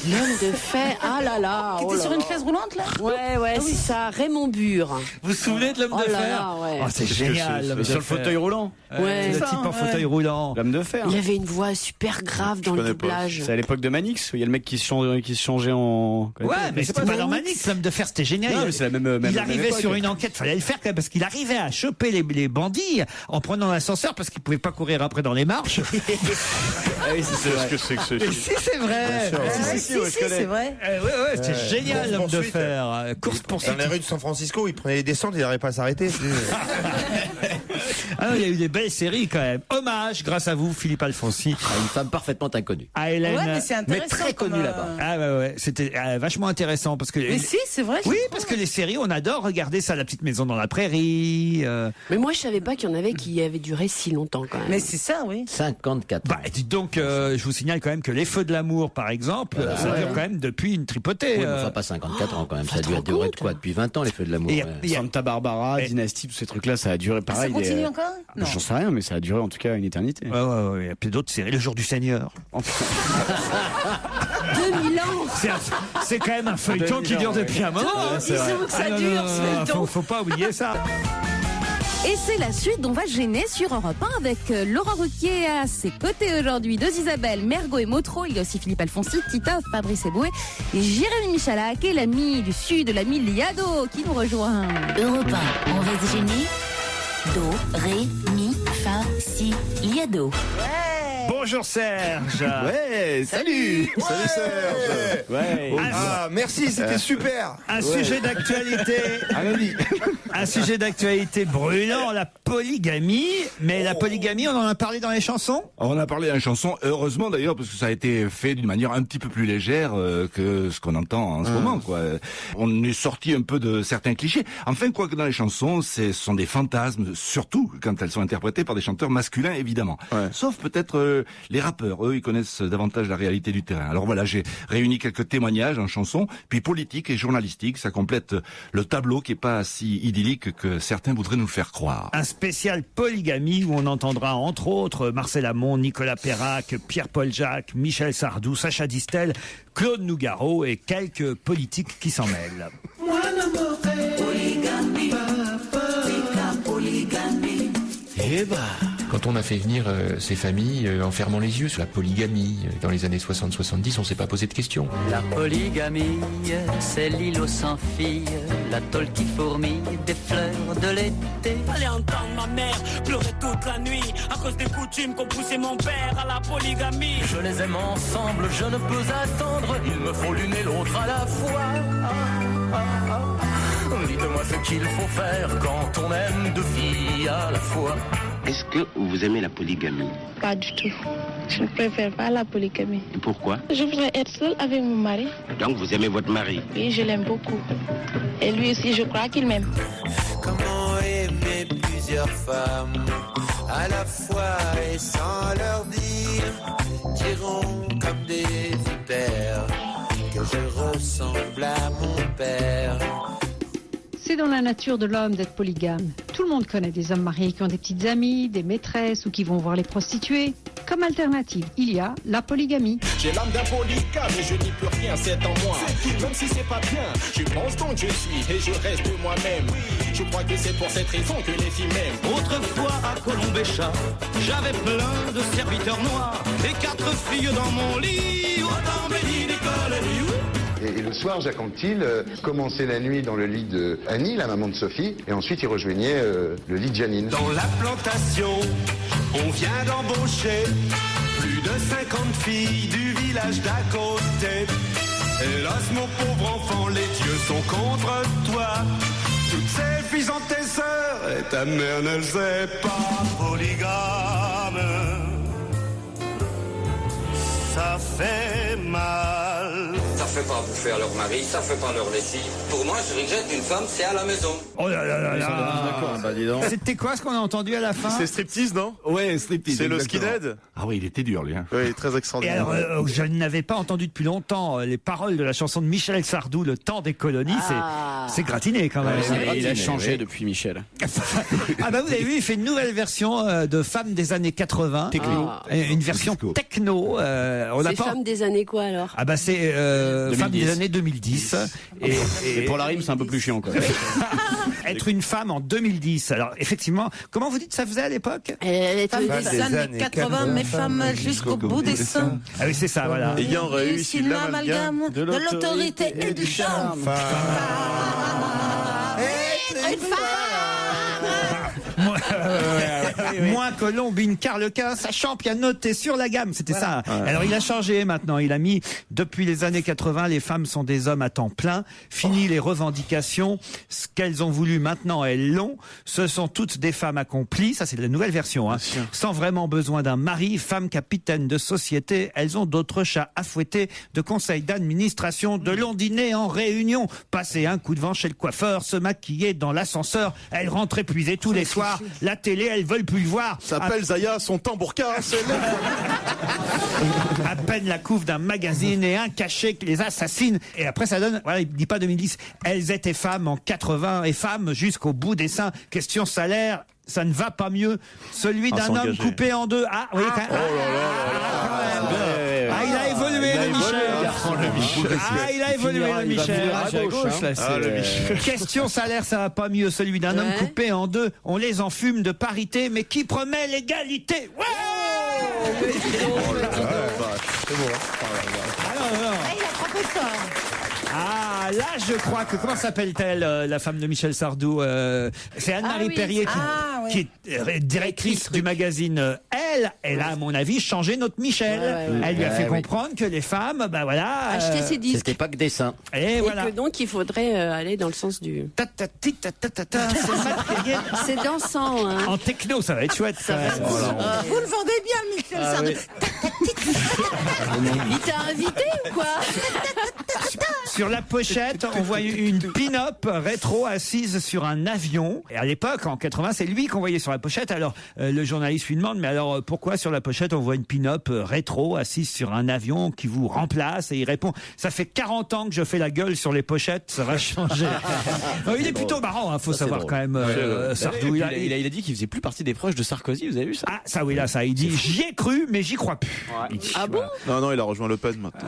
L'homme de fer, ah là là. Qui était sur une chaise roulante là? Ouais, c'est ça, Raymond Burr. Vous vous souvenez de l'homme de fer? C'est génial. Sur le fauteuil roulant. Le type en fauteuil roulant. L'homme de fer. Il avait une voix super grave dans le doublage. C'est à l'époque de Manix, où il y a le mec qui se changeait en. Ouais, mais c'était pas dans Manix, l'homme de fer, c'était génial. Non, mais c'est la même. Il arrivait sur une enquête, fallait le faire quand même, parce qu'il arrivait à choper les bandits en prenant l'ascenseur parce qu'il pouvait pas courir après dans les marches. Ah oui, c'est vrai. Qu'est-ce que c'est que Si, c'est vrai. Si, c'est vrai. Ouais, c'était génial l'homme de fer. Course poursuite. Dans les rues de San Francisco, il prenait les descentes, il n'arrivait pas à s'arrêter. Il y a eu des belles séries quand même. Hommage, grâce à vous, Philippe Alfonsi. Une femme parfaitement inconnue. À Hélène. Ouais, mais c'est intéressant. Mais très connue là-bas. Ah ouais, c'était vachement intéressant parce que. Mais si, c'est vrai. Oui, parce que les séries, on adore regarder ça, La petite maison dans la prairie. Mais moi, je savais pas qu'il y en avait qui avaient duré si longtemps quand même. Mais c'est ça, oui. 54. Dites donc, je vous signale quand même que Les Feux de l'amour, par exemple, ça dure quand même depuis une tripotée. Oui, mais enfin pas 54 ans quand même. Ça a duré de quoi? Depuis 20 ans, Les Feux de l'amour. Santa Barbara, Dynastie, tous ces trucs-là, ça a duré pareil. Ça continue encore? Non. J'en sais rien, mais ça a duré en tout cas une éternité. Ouais. Il y a plus d'autres séries. Le jour du Seigneur. 2000 ans. C'est quand même un feuilleton qui dure depuis un moment. Disons que ça dure, ce feuilleton. Faut pas oublier ça. Et c'est la suite d'On va gêner sur Europe 1 avec Laurent Ruquier à ses côtés aujourd'hui, deux Isabelle, Mergo et Motro. Il y a aussi Philippe Alfonsi, Titoff, Fabrice Eboué et Jérémy Michalak et l'ami du Sud, l'ami Liado qui nous rejoint. Europe 1, on va gêner. Do, ré, mi, fa, si, liado. Bonjour Serge. Ouais, salut. Salut Serge. Ouais. Merci, c'était super. Un sujet d'actualité. Un sujet d'actualité brûlant, la polygamie. Mais la polygamie, on en a parlé dans les chansons? On en a parlé dans les chansons, heureusement d'ailleurs, parce que ça a été fait d'une manière un petit peu plus légère que ce qu'on entend en ce moment, quoi. On est sorti un peu de certains clichés. Enfin, quoi que dans les chansons, ce sont des fantasmes, surtout quand elles sont interprétées par des chanteurs masculins, évidemment. Ouais. Sauf peut-être les rappeurs, eux, ils connaissent davantage la réalité du terrain. Alors voilà, j'ai réuni quelques témoignages en chansons, puis politiques et journalistiques. Ça complète le tableau qui est pas si idyllique que certains voudraient nous le faire croire. Un spécial polygamie où on entendra entre autres Marcel Amont, Nicolas Perrac, Pierre-Paul Jacques, Michel Sardou, Sacha Distel, Claude Nougaro et quelques politiques qui s'en mêlent. Quand on a fait venir ces familles en fermant les yeux sur la polygamie, dans les années 60-70, on s'est pas posé de questions. La polygamie, c'est l'îlot sans fille, l'atoll qui fourmille des fleurs de l'été. Allez entendre ma mère pleurer toute la nuit à cause des coutumes qu'ont poussé mon père à la polygamie. Je les aime ensemble, je ne peux attendre, il me faut l'une et l'autre à la fois. Dites-moi ce qu'il faut faire quand on aime deux filles à la fois. Est-ce que vous aimez la polygamie? Pas du tout. Je ne préfère pas la polygamie. Et pourquoi? Je voudrais être seule avec mon mari. Donc vous aimez votre mari? Oui, je l'aime beaucoup. Et lui aussi, je crois qu'il m'aime. Comment aimer plusieurs femmes à la fois et sans leur dire, diront comme des vipères que je ressemble à mon père. C'est dans la nature de l'homme d'être polygame. Tout le monde connaît des hommes mariés qui ont des petites amies, des maîtresses ou qui vont voir les prostituées. Comme alternative, il y a la polygamie. J'ai l'âme d'un polygame et je n'y peux rien, c'est en moi. Même si c'est pas bien, je pense donc je suis et je reste moi-même. Je crois que c'est pour cette raison que les filles m'aiment. Autrefois à Colombéchat, j'avais plein de serviteurs noirs et 4 filles dans mon lit. Autant béni Nicole et Liu. Et le soir, Jacques Anquetil commençait la nuit dans le lit de Annie, la maman de Sophie, et ensuite il rejoignait le lit de Janine. Dans la plantation, on vient d'embaucher plus de 50 filles du village d'à côté. Hélas, mon pauvre enfant, les dieux sont contre toi. Toutes ces filles sont tes sœurs et ta mère ne le sait pas. Polygame, ça fait mal. Ça fait pas bouffer à leur mari, ça fait pas leur lessive. Pour moi, je regrette une femme, c'est à la maison. Oh là là là là. Bah, dis donc. C'était quoi ce qu'on a entendu à la fin? C'est striptease, non? Ouais, striptease. C'est le exactement. skinhead? Ah oui, il était dur, lui. Hein. Oui, très Et extraordinaire. alors, je n'avais pas entendu depuis longtemps les paroles de la chanson de Michel Sardou, Le temps des colonies. C'est gratiné quand même. Il a changé depuis Michel. Ah bah vous avez vu, il fait une nouvelle version de Femmes des années 80. Techno. Une version techno. On n'a C'est pas... femmes des années quoi alors? Ah bah c'est Femmes des années 2010. Et pour la rime, c'est un peu plus chiant, quoi. Être une femme en 2010. Alors effectivement, comment vous dites ça faisait à l'époque? Femmes des années 80, mais femmes jusqu'au bout des seins. Ah oui, c'est ça, voilà. Ayant réussi l'amalgame de l'autorité et du charme. Être une femme. Moins Colombine, Carlequin, sachant pianoter sur la gamme, c'était ça. Alors il a changé maintenant, il a mis depuis les années 80, les femmes sont des hommes à temps plein, fini les revendications, ce qu'elles ont voulu maintenant elles l'ont, ce sont toutes des femmes accomplies, ça c'est la nouvelle version, hein. Sans vraiment besoin d'un mari, femmes capitaines de société, elles ont d'autres chats à fouetter, de conseils d'administration, de longs dîners en réunion, passer un coup de vent chez le coiffeur, se maquiller dans l'ascenseur, elles rentrent épuisées tous les soirs, la télé elles veulent plus le voir. Ça s'appelle Zaya, son tambourka, c'est à peine la couve d'un magazine et un cachet qui les assassine. Et après ça donne, voilà, il dit pas 2010, elles étaient femmes en 80 et femmes jusqu'au bout des seins. Question salaire, ça ne va pas mieux. Celui d'un homme coupé en deux. Ah oui, quand même. Il a évolué le Michel. Il a évolué le Michel. Question salaire, ça va pas mieux. Celui d'un homme coupé en deux. On les enfume de parité, mais qui promet l'égalité. Ouais. Alors. Il a frappé fort. Ah, là, je crois que... Comment s'appelle-t-elle, la femme de Michel Sardou c'est Anne-Marie Perrier qui est directrice du magazine Elle a, à mon avis, changé notre Michel. Elle lui a fait comprendre que les femmes, acheter ses disques. C'était pas que des seins. Et voilà. Que donc, il faudrait aller dans le sens du... C'est dansant. Hein. En techno, ça va être chouette. Vous le vendez bien, Michel Sardou. Il t'a invité ou quoi? Sur la pochette, on voit une pin-up rétro assise sur un avion. Et à l'époque, en 80, c'est lui qu'on voyait sur la pochette. Alors, le journaliste lui demande, mais alors, pourquoi sur la pochette, on voit une pin-up rétro assise sur un avion qui vous remplace? Et il répond, ça fait 40 ans que je fais la gueule sur les pochettes, ça va changer. Il est plutôt marrant, faut savoir quand même, Sardou. Il a dit qu'il faisait plus partie des proches de Sarkozy, vous avez vu ça? Ah, ça oui, là, ça. Il dit, j'y ai cru, mais j'y crois plus. Ah bon? Non, il a rejoint Le Pen maintenant.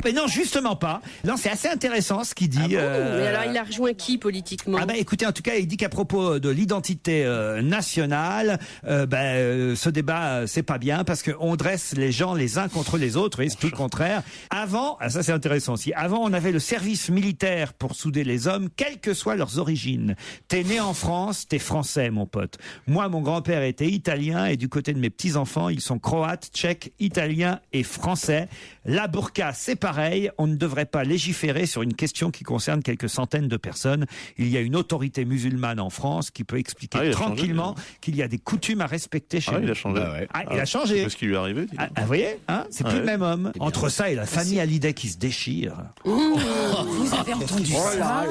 Mais non, justement pas. Non, c'est assez intéressant ce qu'il dit. Mais alors, il a rejoint qui politiquement? Écoutez, en tout cas, il dit qu'à propos de l'identité nationale, ce débat, c'est pas bien parce qu'on dresse les gens les uns contre les autres, et c'est tout le contraire. Avant, ça c'est intéressant aussi, avant on avait le service militaire pour souder les hommes, quelles que soient leurs origines. T'es né en France, t'es français, mon pote. Moi, mon grand-père était italien, et du côté de mes petits-enfants, ils sont croates, tchèques, italiens et français. La burqa, c'est pareil, on ne devrait pas légiférer sur une question qui concerne quelques centaines de personnes. Il y a une autorité musulmane en France qui peut expliquer tranquillement qu'il y a des coutumes à respecter chez nous. Il a changé. Il a changé. C'est ce qui lui est arrivé. Vous voyez, c'est plus le même homme. Entre ça et la famille Hallyday qui se déchire. Vous avez entendu ça?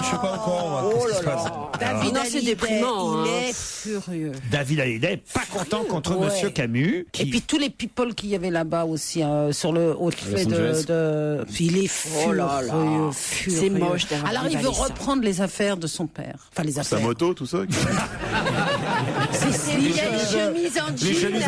Je sais pas encore. Qu'est-ce qui se passe? David non, c'est déprimant. Il est furieux. David Hallyday, pas content contre Monsieur Camus. Et puis tous les people qu'il y avait là-bas aussi, sur le haut fait de... Il est furieux. C'est moche. Alors il veut reprendre les affaires de son père. Enfin, les affaires. Sa moto, tout ça. Il y a les chemises en jean. Les chemises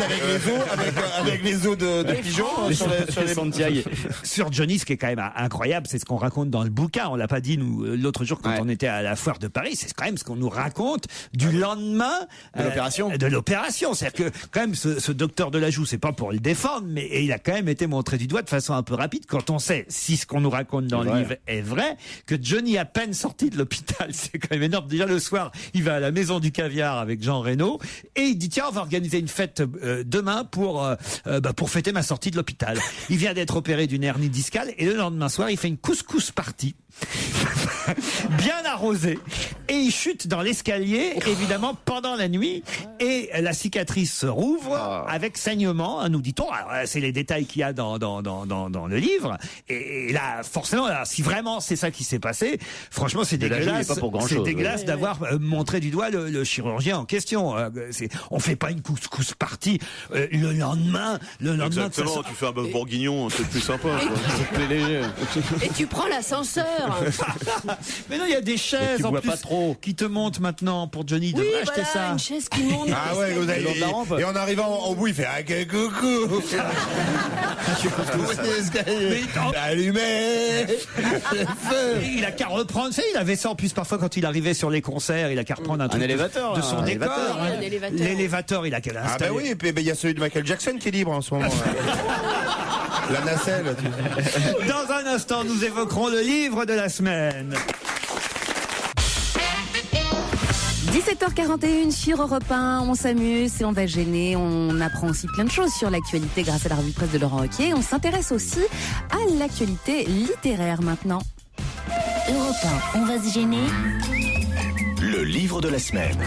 avec les os de pigeons sur les Santiago. Sur Johnny, ce qui est quand même incroyable, c'est ce qu'on raconte dans le bouquin. On l'a pas dit, nous, l'autre jour, quand on était à la foire de Paris. C'est quand même ce qu'on nous raconte du lendemain de l'opération. C'est-à-dire que, quand même, ce docteur de la joue, c'est pas pour le défendre, mais il a quand même été montré du doigt de façon un peu rapide quand on sait, si ce qu'on nous raconte dans le livre est vrai, que Johnny, à peine sorti de l'hôpital, c'est quand même énorme. Déjà, le soir, il va à la Maison du Caviar avec Jean Reno et il dit, tiens, on va organiser une fête demain pour fêter ma sortie de l'hôpital. Il vient d'être opéré d'une hernie discale et le lendemain soir, il fait une couscous party. Bien arrosé, et il chute dans l'escalier, évidemment pendant la nuit, et la cicatrice se rouvre avec saignement, nous dit-on. Alors, c'est les détails qu'il y a dans le livre, et là forcément, si vraiment c'est ça qui s'est passé, franchement c'est dégueulasse. C'est dégueulasse d'avoir montré du doigt le chirurgien en question. On fait pas une couscous party le lendemain. Exactement, tu fais un bœuf bourguignon, c'est plus sympa. C'est plus léger. Et tu prends l'ascenseur. Mais non, il y a des chaises en plus qui te montent maintenant pour Johnny. Il devrait acheter ça. Une chaise qui monte. Ah ouais, et en arrivant au bout, il fait coucou. Allumé. Il a qu'à reprendre. Il avait ça en plus parfois quand il arrivait sur les concerts. Il a qu'à reprendre un truc élévateur, de son décor. L'élévateur, il a qu'à l'installer. Ah bah oui, et puis il y a celui de Michael Jackson qui est libre en ce moment. La nacelle. Dans un instant, nous évoquerons le livre de la semaine. 17h41 sur Europe 1, on s'amuse et on va gêner, on apprend aussi plein de choses sur l'actualité grâce à la revue de presse de Laurent Ruquier. On s'intéresse aussi à l'actualité littéraire maintenant. Europe 1, on va se gêner. Le livre de la semaine.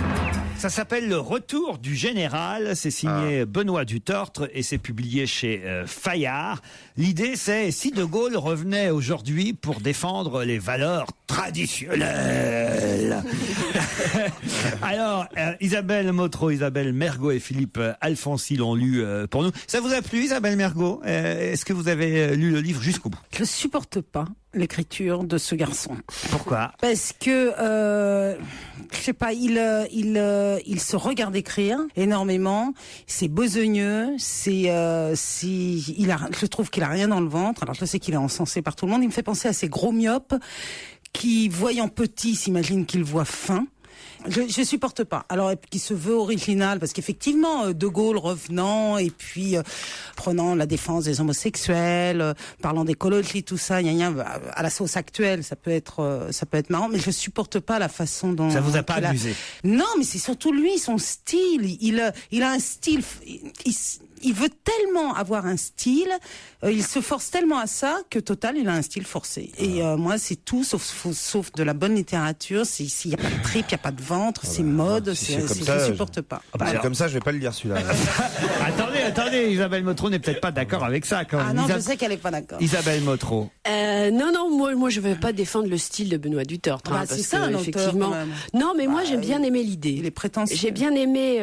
Ça s'appelle Le Retour du Général, c'est signé Benoît Dutortre et c'est publié chez Fayard. L'idée c'est si De Gaulle revenait aujourd'hui pour défendre les valeurs traditionnelles. Alors, Isabelle Motro, Isabelle Mergot et Philippe Alfonsi l'ont lu pour nous. Ça vous a plu, Isabelle Mergot? Est-ce que vous avez lu le livre jusqu'au bout? Je supporte pas l'écriture de ce garçon. Pourquoi? Parce que je sais pas, il se regarde écrire énormément. C'est besogneux. Je trouve qu'il a rien dans le ventre. Alors je sais qu'il est encensé par tout le monde. Il me fait penser à ces gros myopes qui, voyant petit, s'imaginent qu'ils voient fin. Je supporte pas. Alors, qui se veut original, parce qu'effectivement, De Gaulle revenant et puis prenant la défense des homosexuels, parlant d'écologie, tout ça, à la sauce actuelle, ça peut être marrant, mais je supporte pas la façon dont. Ça vous a pas amusé? Non, mais c'est surtout lui, son style. Il a un style. Il veut tellement avoir un style, il se force tellement à ça que total, il a un style forcé. Et moi, c'est tout sauf de la bonne littérature. S'il y a pas de trip, il y a pas de ventre, c'est mode, je supporte pas. C'est comme ça, je vais pas le lire celui-là. Attendez, Isabelle Motro n'est peut-être pas d'accord avec ça quand même. Ah non, je sais qu'elle est pas d'accord. Isabelle Motro. Non, moi je vais pas défendre le style de Benoît Duterte. C'est ça, un effectivement. auteur, quand même. Non, mais moi j'ai bien aimé l'idée. Il est prétentieux. J'ai bien aimé.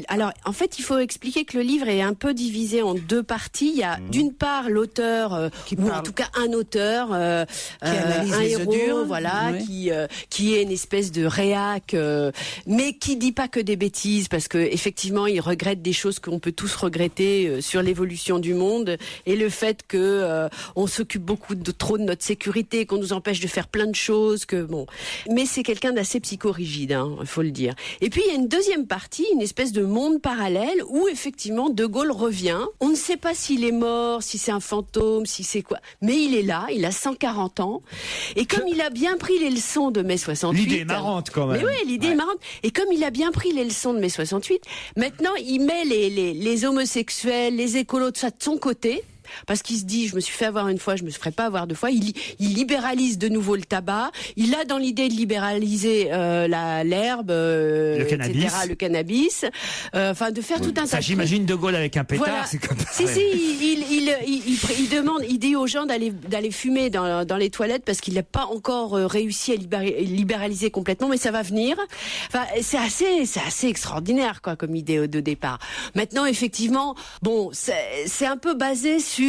Alors, en fait, il faut expliquer que le livre est un peu divisé en deux parties. Il y a d'une part l'auteur, ou en tout cas un auteur, qui analyse un les héros, œufs durs, voilà, oui. qui est une espèce de réac, mais qui dit pas que des bêtises, parce que effectivement, il regrette des choses qu'on peut tous regretter sur l'évolution du monde et le fait que on s'occupe trop de notre sécurité, qu'on nous empêche de faire plein de choses, que bon. Mais c'est quelqu'un d'assez psychorigide, il faut le dire. Et puis il y a une deuxième partie, une espèce de monde parallèle où effectivement De Gaulle revient. On ne sait pas s'il est mort, si c'est un fantôme, si c'est quoi, mais il est là, il a 140 ans. Et comme il a bien pris les leçons de mai 68... L'idée est marrante quand même. Mais oui, l'idée est marrante. Et comme il a bien pris les leçons de mai 68, maintenant il met les homosexuels, les écolos, tout ça de son côté. Parce qu'il se dit, je me suis fait avoir une fois, je me ferai pas avoir deux fois. Il libéralise de nouveau le tabac. Il a dans l'idée de libéraliser l'herbe, le cannabis, etc., le cannabis. Enfin, de faire tout un tas de trucs. J'imagine De Gaulle avec un pétard, voilà. c'est comme ça. Il dit aux gens d'aller fumer dans les toilettes parce qu'il n'a pas encore réussi à libéraliser complètement, mais ça va venir. Enfin, c'est assez extraordinaire, quoi, comme idée de départ. Maintenant, effectivement, bon, c'est un peu basé sur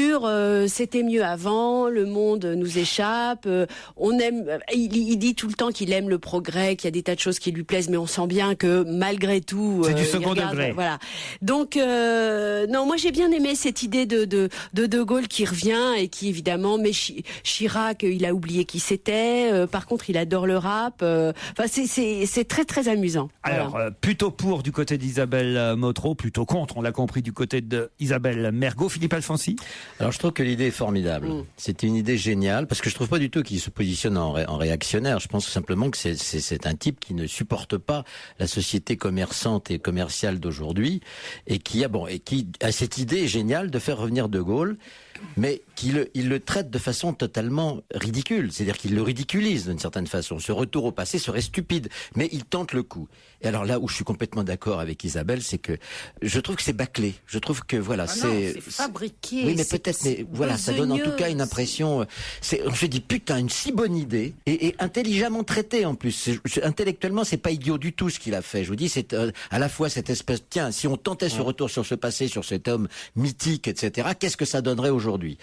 c'était mieux avant, le monde nous échappe, on aime. Il dit tout le temps qu'il aime le progrès, qu'il y a des tas de choses qui lui plaisent, mais on sent bien que malgré tout, c'est du second degré. Voilà. Donc non, moi j'ai bien aimé cette idée de Gaulle qui revient et qui évidemment, mais Chirac, il a oublié qui c'était. Par contre, il adore le rap. Enfin, c'est très très amusant. Alors voilà. Plutôt pour du côté d'Isabelle Motro, plutôt contre, on l'a compris, du côté d'Isabelle Mergo. Philippe Alfonsi. Alors je trouve que l'idée est formidable. C'est une idée géniale parce que je trouve pas du tout qu'il se positionne en réactionnaire. Je pense simplement que c'est un type qui ne supporte pas la société commerçante et commerciale d'aujourd'hui et qui a cette idée géniale de faire revenir De Gaulle, mais il le traite de façon totalement ridicule. C'est-à-dire qu'il le ridiculise d'une certaine façon. Ce retour au passé serait stupide, mais il tente le coup. Et alors là où je suis complètement d'accord avec Isabelle, c'est que je trouve que c'est bâclé. Je trouve que voilà, c'est fabriqué. Oui, mais peut-être, mais voilà, ça donne en tout cas une impression. On se dit putain, une si bonne idée et intelligemment traitée en plus. Intellectuellement, c'est pas idiot du tout ce qu'il a fait. Je vous dis, c'est à la fois cette espèce. Tiens, si on tentait ce retour sur ce passé, sur cet homme mythique, etc. Qu'est-ce que ça donnerait aujourd'hui?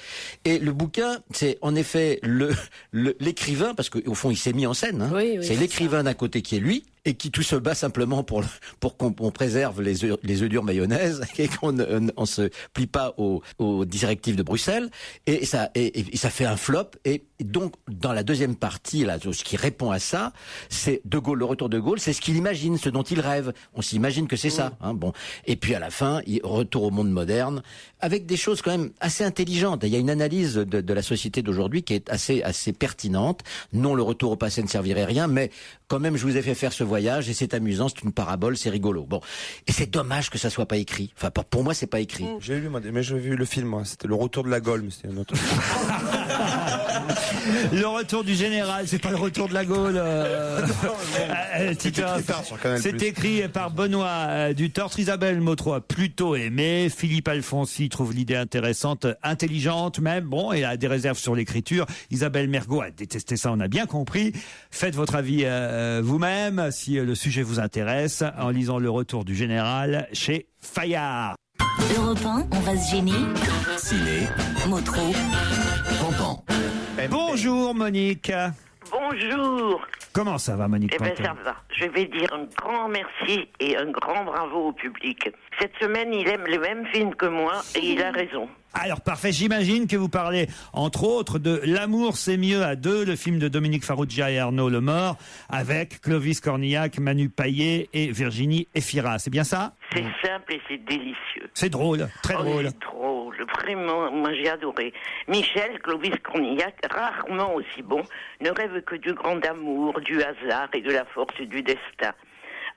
Et le bouquin, c'est en effet l'écrivain, parce qu'au fond, il s'est mis en scène. Oui, c'est l'écrivain d'un côté qui est lui, et qui tout se bat simplement pour qu'on préserve les œufs durs mayonnaise et qu'on on se plie pas aux directives de Bruxelles, et ça fait un flop. Et donc dans la deuxième partie là, ce qui répond à ça, c'est De Gaulle, le retour de Gaulle, c'est ce qu'il imagine, ce dont il rêve. On s'imagine que c'est ça, bon. Et puis à la fin, il retour au monde moderne avec des choses quand même assez intelligentes. Il y a une analyse de la société d'aujourd'hui qui est assez pertinente. Non, le retour au passé ne servirait à rien, mais quand même, je vous ai fait faire ce voyage et c'est amusant, c'est une parabole, c'est rigolo. Bon, et c'est dommage que ça soit pas écrit. Enfin, pour moi, c'est pas écrit. J'ai lu, mais j'ai vu le film. Moi. C'était Le Retour de la Gaule, mais c'était un autre. Le retour du général, c'est pas le retour de la Gaule. C'est écrit par Benoît Duterte. Isabelle Motro a plutôt aimé. Philippe Alfonsi trouve l'idée intéressante, intelligente même. Bon, et a des réserves sur l'écriture. Isabelle Mergo a détesté ça, on a bien compris. Faites votre avis vous-même si le sujet vous intéresse en lisant Le Retour du général chez Fayard. Europe 1, on va se gêner. Ciné. Motro. Pampan. Bonjour Monique. Bonjour. Comment ça va Monique? Eh bien ça va. Je vais dire un grand merci et un grand bravo au public. Cette semaine, il aime les mêmes films que moi et il a raison. Alors parfait, j'imagine que vous parlez entre autres de L'amour c'est mieux à deux, le film de Dominique Farrugia et Arnaud Lemort, avec Clovis Cornillac, Manu Payet et Virginie Efira. C'est bien ça? C'est simple et c'est délicieux. C'est drôle, très drôle. C'est drôle, vraiment, moi j'ai adoré. Michel, Clovis Cornillac, rarement aussi bon, ne rêve que du grand amour, du hasard et de la force du destin.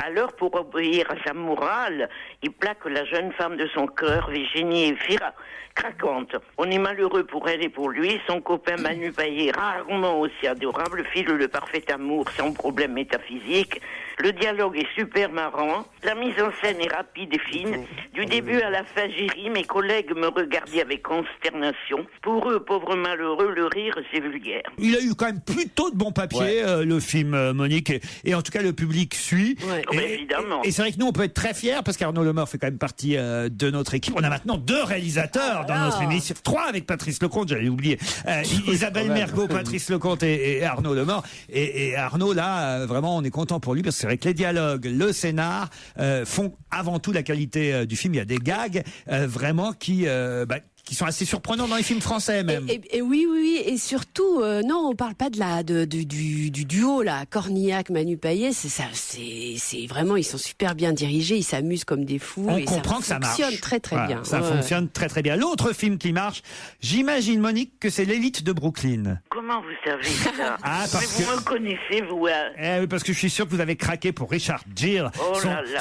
Alors, pour obéir à sa morale, il plaque la jeune femme de son cœur, Virginie Efira, craquante. On est malheureux pour elle et pour lui. Son copain Manu Payet, rarement aussi adorable, file le parfait amour sans problème métaphysique. Le dialogue est super marrant. La mise en scène est rapide et fine. Du début à la fin, j'ai ri. Mes collègues me regardaient avec consternation. Pour eux, pauvres malheureux, le rire, c'est vulgaire. Il a eu quand même plutôt de bons papiers, le film, Monique. Et en tout cas, le public suit. Ouais. Évidemment. Et c'est vrai que nous, on peut être très fiers parce qu'Arnaud Lemort fait quand même partie de notre équipe. On a maintenant 2 réalisateurs dans notre émission. 3 avec Patrice Lecomte, j'allais oublier. Isabelle Mergo, Patrice Lecomte et Arnaud Lemort. Et Arnaud, là, vraiment, on est content pour lui parce que c'est vrai que les dialogues, le scénar font avant tout la qualité du film. Il y a des gags vraiment qui sont assez surprenants dans les films français même. Et oui, et surtout, non, on parle pas du duo là, Cornillac, Manu Payet. C'est vraiment, ils sont super bien dirigés, ils s'amusent comme des fous. On et comprend que ça marche. Fonctionne très très bien. Ça fonctionne très très bien. L'autre film qui marche, j'imagine Monique que c'est L'élite de Brooklyn. Comment vous savez ça? Parce que vous me connaissez, vous. Oui, parce que je suis sûr que vous avez craqué pour Richard Gere,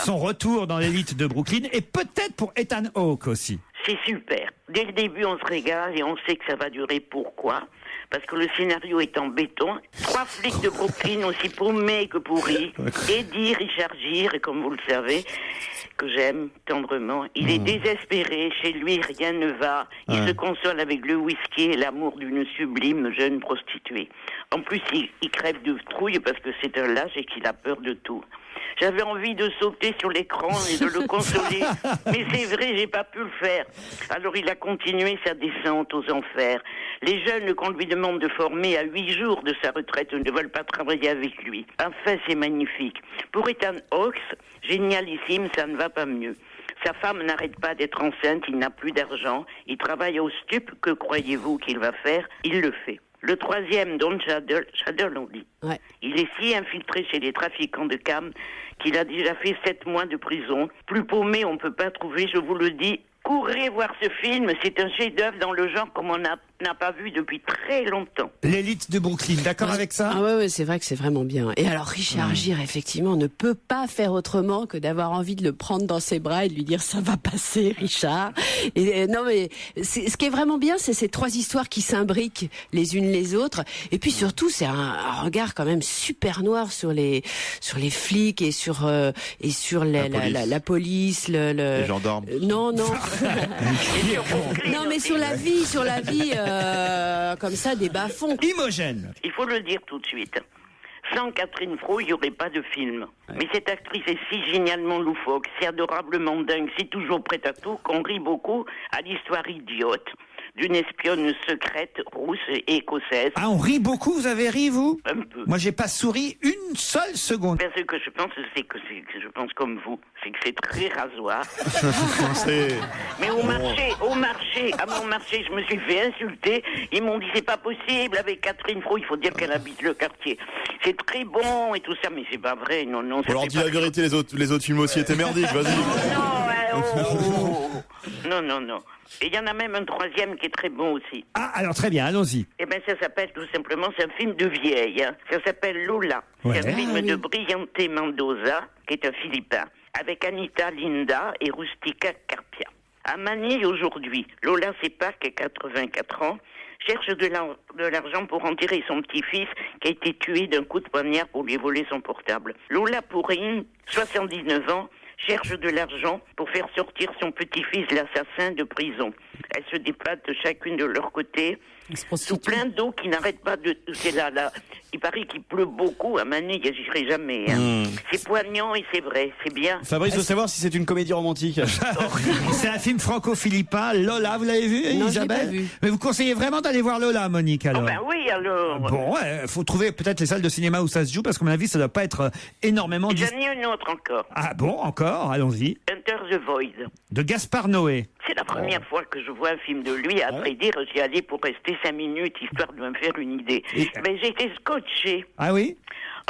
son retour dans L'élite de Brooklyn, et peut-être pour Ethan Hawke aussi. C'est super. Dès le début, on se régale et on sait que ça va durer. Pourquoi? Parce que le scénario est en béton. 3 flics de Brooklyn, aussi paumés que pourris. Eddie, Richard Gere, comme vous le savez, que j'aime tendrement. Il est désespéré. Chez lui, rien ne va. Il se console avec le whisky et l'amour d'une sublime jeune prostituée. En plus, il crève de trouille parce que c'est un lâche et qu'il a peur de tout. J'avais envie de sauter sur l'écran et de le consoler, mais c'est vrai, j'ai pas pu le faire. Alors il a continué sa descente aux enfers. Les jeunes qu'on lui demande de former à 8 jours de sa retraite ne veulent pas travailler avec lui. Enfin, c'est magnifique. Pour Ethan Hawke, génialissime, ça ne va pas mieux. Sa femme n'arrête pas d'être enceinte, il n'a plus d'argent, il travaille au stup, que croyez-vous qu'il va faire? Il le fait. Le troisième, Don Cheadle, on dit. Ouais. Il est si infiltré chez les trafiquants de cam qu'il a déjà fait 7 mois de prison. Plus paumé, on ne peut pas trouver, je vous le dis. Courez voir ce film, c'est un chef-d'œuvre dans le genre comme on n'a pas vu depuis très longtemps. L'élite de Brooklyn, d'accord avec ça? Ah ouais, c'est vrai que c'est vraiment bien. Et alors Richard Gere, effectivement, ne peut pas faire autrement que d'avoir envie de le prendre dans ses bras et de lui dire ça va passer, Richard. Et non mais ce qui est vraiment bien, c'est ces 3 histoires qui s'imbriquent les unes les autres. Et puis surtout, c'est un regard quand même super noir sur les flics et sur la police, les gendarmes. Non. Non mais sur la vie comme ça, des bas-fonds. Imogène. Il faut le dire tout de suite. Sans Catherine Fro, il n'y aurait pas de film. Ouais. Mais cette actrice est si génialement loufoque, si adorablement dingue, si toujours prête à tout, qu'on rit beaucoup à l'histoire idiote d'une espionne secrète, rousse et écossaise. Ah, on rit beaucoup, vous avez ri, vous? Un peu. Moi, j'ai pas souri une seule seconde. Ce que je pense, c'est que je pense comme vous, c'est que c'est très rasoir. Mais au marché, à mon marché, je me suis fait insulter. Ils m'ont dit, c'est pas possible, avec Catherine Fro, il faut dire qu'elle habite le quartier. C'est très bon et tout ça, mais c'est pas vrai, non. On leur dit la vérité, les autres films aussi étaient merdiques, vas-y. Non. Et il y en a même un troisième qui est très bon aussi. Ah, alors très bien, allons-y. Eh bien, ça s'appelle tout simplement, c'est un film de vieille. Hein. Ça s'appelle Lola. Ouais. C'est un film de Brillante Mendoza, qui est un Philippin, avec Anita Linda et Rustica Carpia. À Manille aujourd'hui, Lola Sepak, 84 ans, cherche de l'argent pour en tirer son petit-fils qui a été tué d'un coup de poignard pour lui voler son portable. Lola Pourrine, 79 ans, cherche de l'argent pour faire sortir son petit-fils, l'assassin, de prison. elles se débattent chacune de leur côté, sous plein d'eau qui n'arrête pas de... C'est là. Il paraît qu'il pleut beaucoup à Manille, j'irai jamais. Hein. C'est poignant et c'est vrai, c'est bien. Fabrice veut savoir si c'est une comédie romantique. C'est un film franco-philippin. Lola, vous l'avez vu, Non, Isabelle? je l'ai pas vu. Mais vous conseillez vraiment d'aller voir Lola, Monique, alors? Oh ben oui, alors. Bon, ouais, faut trouver peut-être les salles de cinéma où ça se joue, parce qu'à mon avis, ça doit pas être énormément... J'en ai une autre encore. Ah bon, encore? Allons-y. Enter the Void. De Gaspard Noé. C'est la première fois que je vois un film de lui. À vrai dire, j'y allais pour rester 5 minutes, histoire de me faire une idée. Mais j'ai été scotché. Ah oui?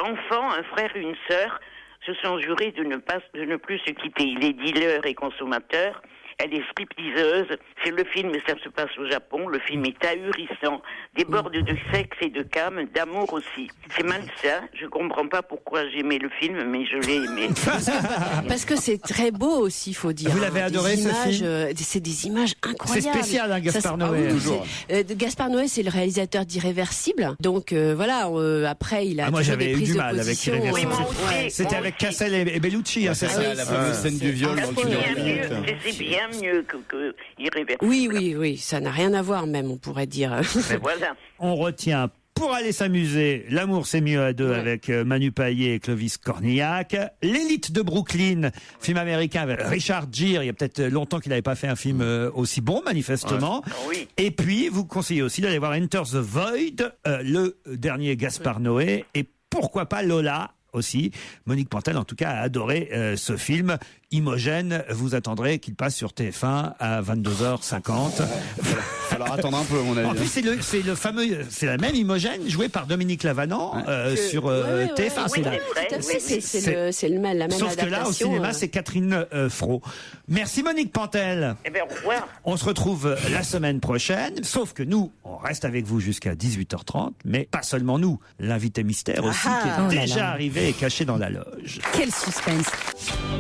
Enfant, un frère et une sœur se sont jurés de ne plus se quitter. Il est dealer et consommateur. Elle est stripteaseuse. C'est le film, ça se passe au Japon. Le film est ahurissant. Déborde de sexe et de calme, d'amour aussi. C'est malsain. Je comprends pas pourquoi j'aimais le film, mais je l'ai aimé. Parce que c'est très beau aussi, faut dire. Vous l'avez adoré, ce film? C'est des images incroyables. C'est spécial, hein, Gaspard Noé. Toujours. Gaspard Noé, c'est le réalisateur d'Irréversible. Donc voilà, après, il a moi, toujours des j'avais eu prises du de mal avec position. Irréversible. Ouais, C'était avec Cassel et Bellucci, hein, c'est ça? La fameuse scène du viol dans le tunnel. C'est bien mieux que Irréversible. Oui, ça n'a rien à voir même, on pourrait dire. Mais voilà. On retient, pour aller s'amuser, L'amour c'est mieux à deux avec Manu Payet et Clovis Cornillac. L'élite de Brooklyn, film américain avec Richard Gere. Il y a peut-être longtemps qu'il n'avait pas fait un film aussi bon, manifestement. Oui. Et puis, vous conseillez aussi d'aller voir Enter the Void, le dernier Gaspard Noé. Et pourquoi pas Lola aussi. Monique Pantel, en tout cas, a adoré ce film. Imogène, vous attendrez qu'il passe sur TF1 à 22h50. Il va falloir attendre un peu, à mon avis. En plus, c'est le fameux, c'est la même Imogène jouée par Dominique Lavanant sur TF1. C'est la même adaptation. Sauf que là, au cinéma, c'est Catherine Fro. Merci Monique Pantel. Eh bien, au revoir. On se retrouve la semaine prochaine. Sauf que nous, on reste avec vous jusqu'à 18h30. Mais pas seulement nous. L'invité mystère aussi, qui est déjà arrivé et caché dans la loge. Quel suspense.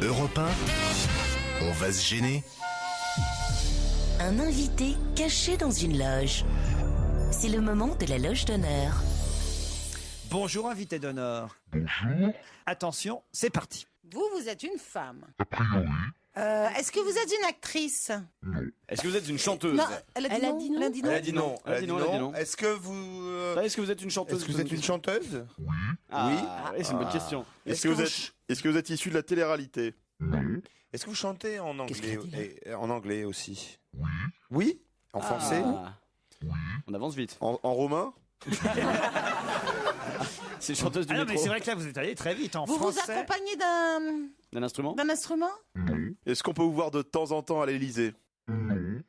Europe 1, on va se gêner. Un invité caché dans une loge. C'est le moment de la loge d'honneur. Bonjour invité d'honneur. Bonjour. Attention, c'est parti. Vous êtes une femme. A priori. Est-ce que vous êtes une actrice? Non. Est-ce que vous êtes une chanteuse? Non, elle a dit non. Elle a dit non. Elle a dit non. Est-ce que vous... Est-ce que vous êtes une chanteuse? Est-ce que vous êtes une chanteuse? Oui. Oui, c'est une bonne question. Est-ce que vous êtes issu de la télé-réalité? Non. Est-ce que vous chantez en anglais, en anglais aussi? Oui. Oui? En français? Oui. On avance vite. En romain? C'est chanteuse du non, métro. mais c'est vrai que là, vous êtes allé très vite en Vous français. vous accompagnez d'un instrument? D'un instrument? Non. Est-ce qu'on peut vous voir de temps en temps à l'Élysée? Non.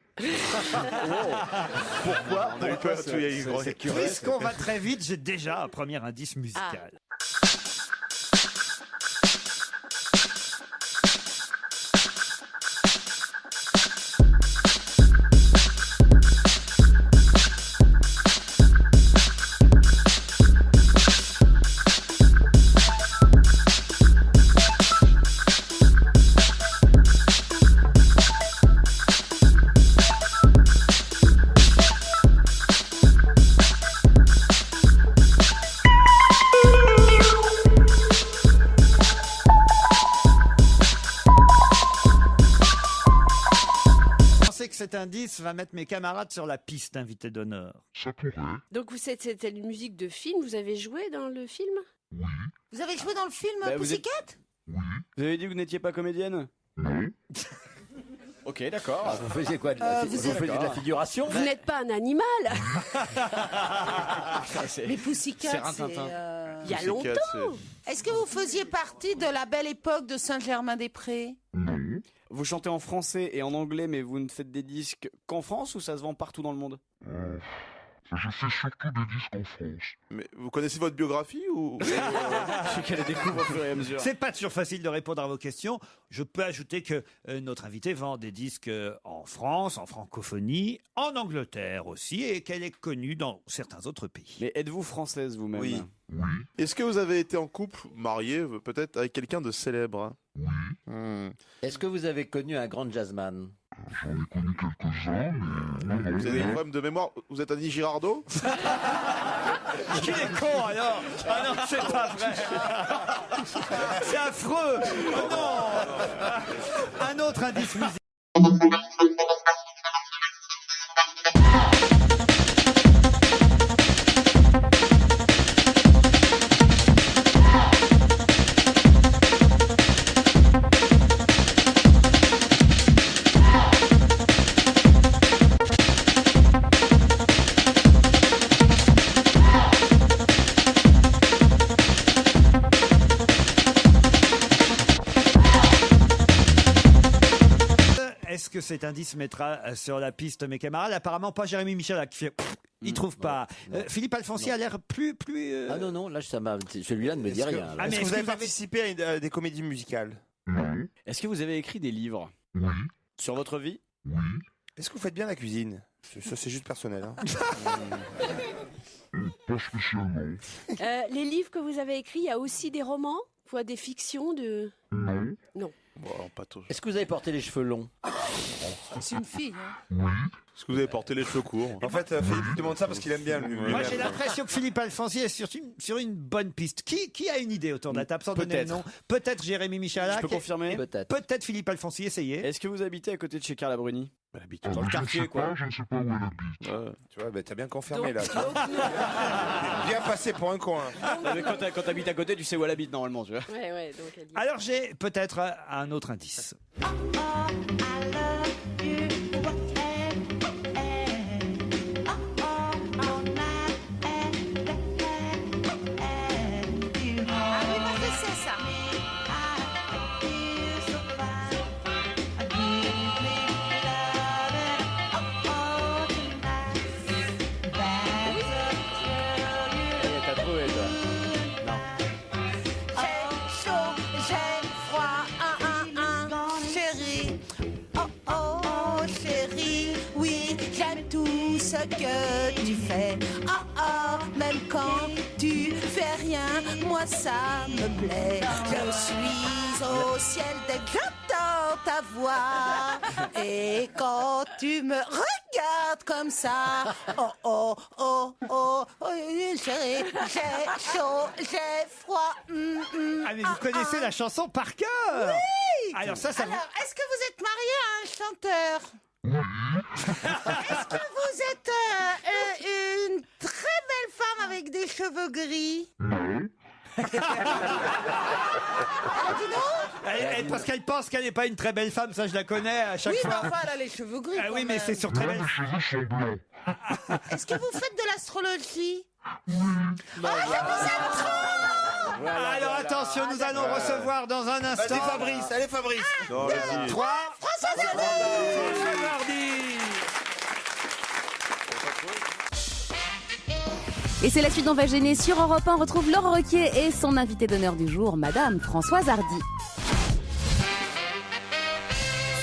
Pourquoi? On a eu peur, il y a eu une grosse... Puisqu'on va très vite, j'ai déjà un premier indice musical. Cet indice va mettre mes camarades sur la piste, invité d'honneur. Ça pourrait. Donc c'était une musique de film, vous avez joué dans le film? Oui. Vous avez joué dans le film Pussycat? Oui. Vous avez dit que vous n'étiez pas comédienne? Non. Ok, d'accord. Vous faisiez quoi? Vous faisiez de la figuration? Vous n'êtes pas un animal. Mais Pussycat, c'est... Il y a longtemps. Est-ce que vous faisiez partie de la belle époque de Saint-Germain-des-Prés? Non. Vous chantez en français et en anglais, mais vous ne faites des disques qu'en France ou ça se vend partout dans le monde? Je fais surtout des disques en France. Mais vous connaissez votre biographie ou... Je sais qu'elle découvre au fur et à mesure. C'est pas toujours facile de répondre à vos questions. Je peux ajouter que notre invité vend des disques en France, en francophonie, en Angleterre aussi, et qu'elle est connue dans certains autres pays. Mais êtes-vous française vous-même? Oui. Oui. Est-ce que vous avez été en couple, marié, peut-être, avec quelqu'un de célèbre? Oui. Est-ce que vous avez connu un grand jazzman? J'en ai connu quelques-uns, mais... Non. Vous avez des problèmes de mémoire? Vous êtes Annie Girardot? Qui est con alors? Ah non, c'est pas vrai. C'est affreux. Oh non. Un autre indice musical. est-ce que cet indice mettra sur la piste mes camarades? Apparemment pas Jérémy Michalak qui fait... Il trouve pas. Philippe Alfonsi a l'air plus. Ah non, là celui-là ne me dit rien. Ah, mais est-ce que vous avez participé à des comédies musicales? Est-ce que vous avez écrit des livres? Oui. Sur votre vie? Oui. Est-ce que vous faites bien la cuisine? Ça, c'est juste personnel. Hein. Pas spécialement. Les livres que vous avez écrits, il y a aussi des romans? Ou des fictions de... Non. Non. Bon, pas tous. Est-ce que vous avez porté les cheveux longs? C'est une fille. Hein. Oui. Est-ce que vous avez porté les cheveux courts? En fait, Philippe demande ça parce qu'il aime bien lui. Moi, j'ai l'impression que Philippe Alfonsi est sur une bonne piste. Qui a une idée autour de la table sans donner le nom? Peut-être Jérémy Michalak. Je peux confirmer? Peut-être Philippe Alfonsi, essayez. Est-ce que vous habitez à côté de chez Carla Bruni? Elle habite dans le quartier, quoi. Je ne sais pas où elle habite. Tu vois, t'as bien confirmé là. Bien passé pour un coin. Quand t'habites à côté, tu sais où elle habite normalement, tu vois. Ouais, donc elle dit... Alors j'ai peut-être un autre indice. Que tu fais, même quand tu fais rien, moi ça me plaît. Je suis au ciel dès que j'entends ta voix, et quand tu me regardes comme ça, chérie, j'ai chaud, j'ai froid. Ah mais vous connaissez la chanson par cœur? Oui. Alors ça. Alors, est-ce que vous êtes marié à un chanteur? Est-ce que vous êtes une très belle femme avec des cheveux gris? Non. Elle a dit non? Parce qu'elle pense qu'elle n'est pas une très belle femme, ça je la connais à chaque fois. Oui, mais enfin, elle a les cheveux gris. Ah oui, mais même. c'est sur très belle. Les cheveux sont blancs. Est-ce que vous faites de l'astrologie? Oui. Je vous aime trop! Alors attention, nous allons recevoir dans un instant. Vas-y Fabrice, allez Fabrice. 1, 2, 3. François Hardy. Et c'est la suite d'On va gêner sur Europe 1. On retrouve Laurent Ruquier et son invité d'honneur du jour, Madame Françoise Hardy.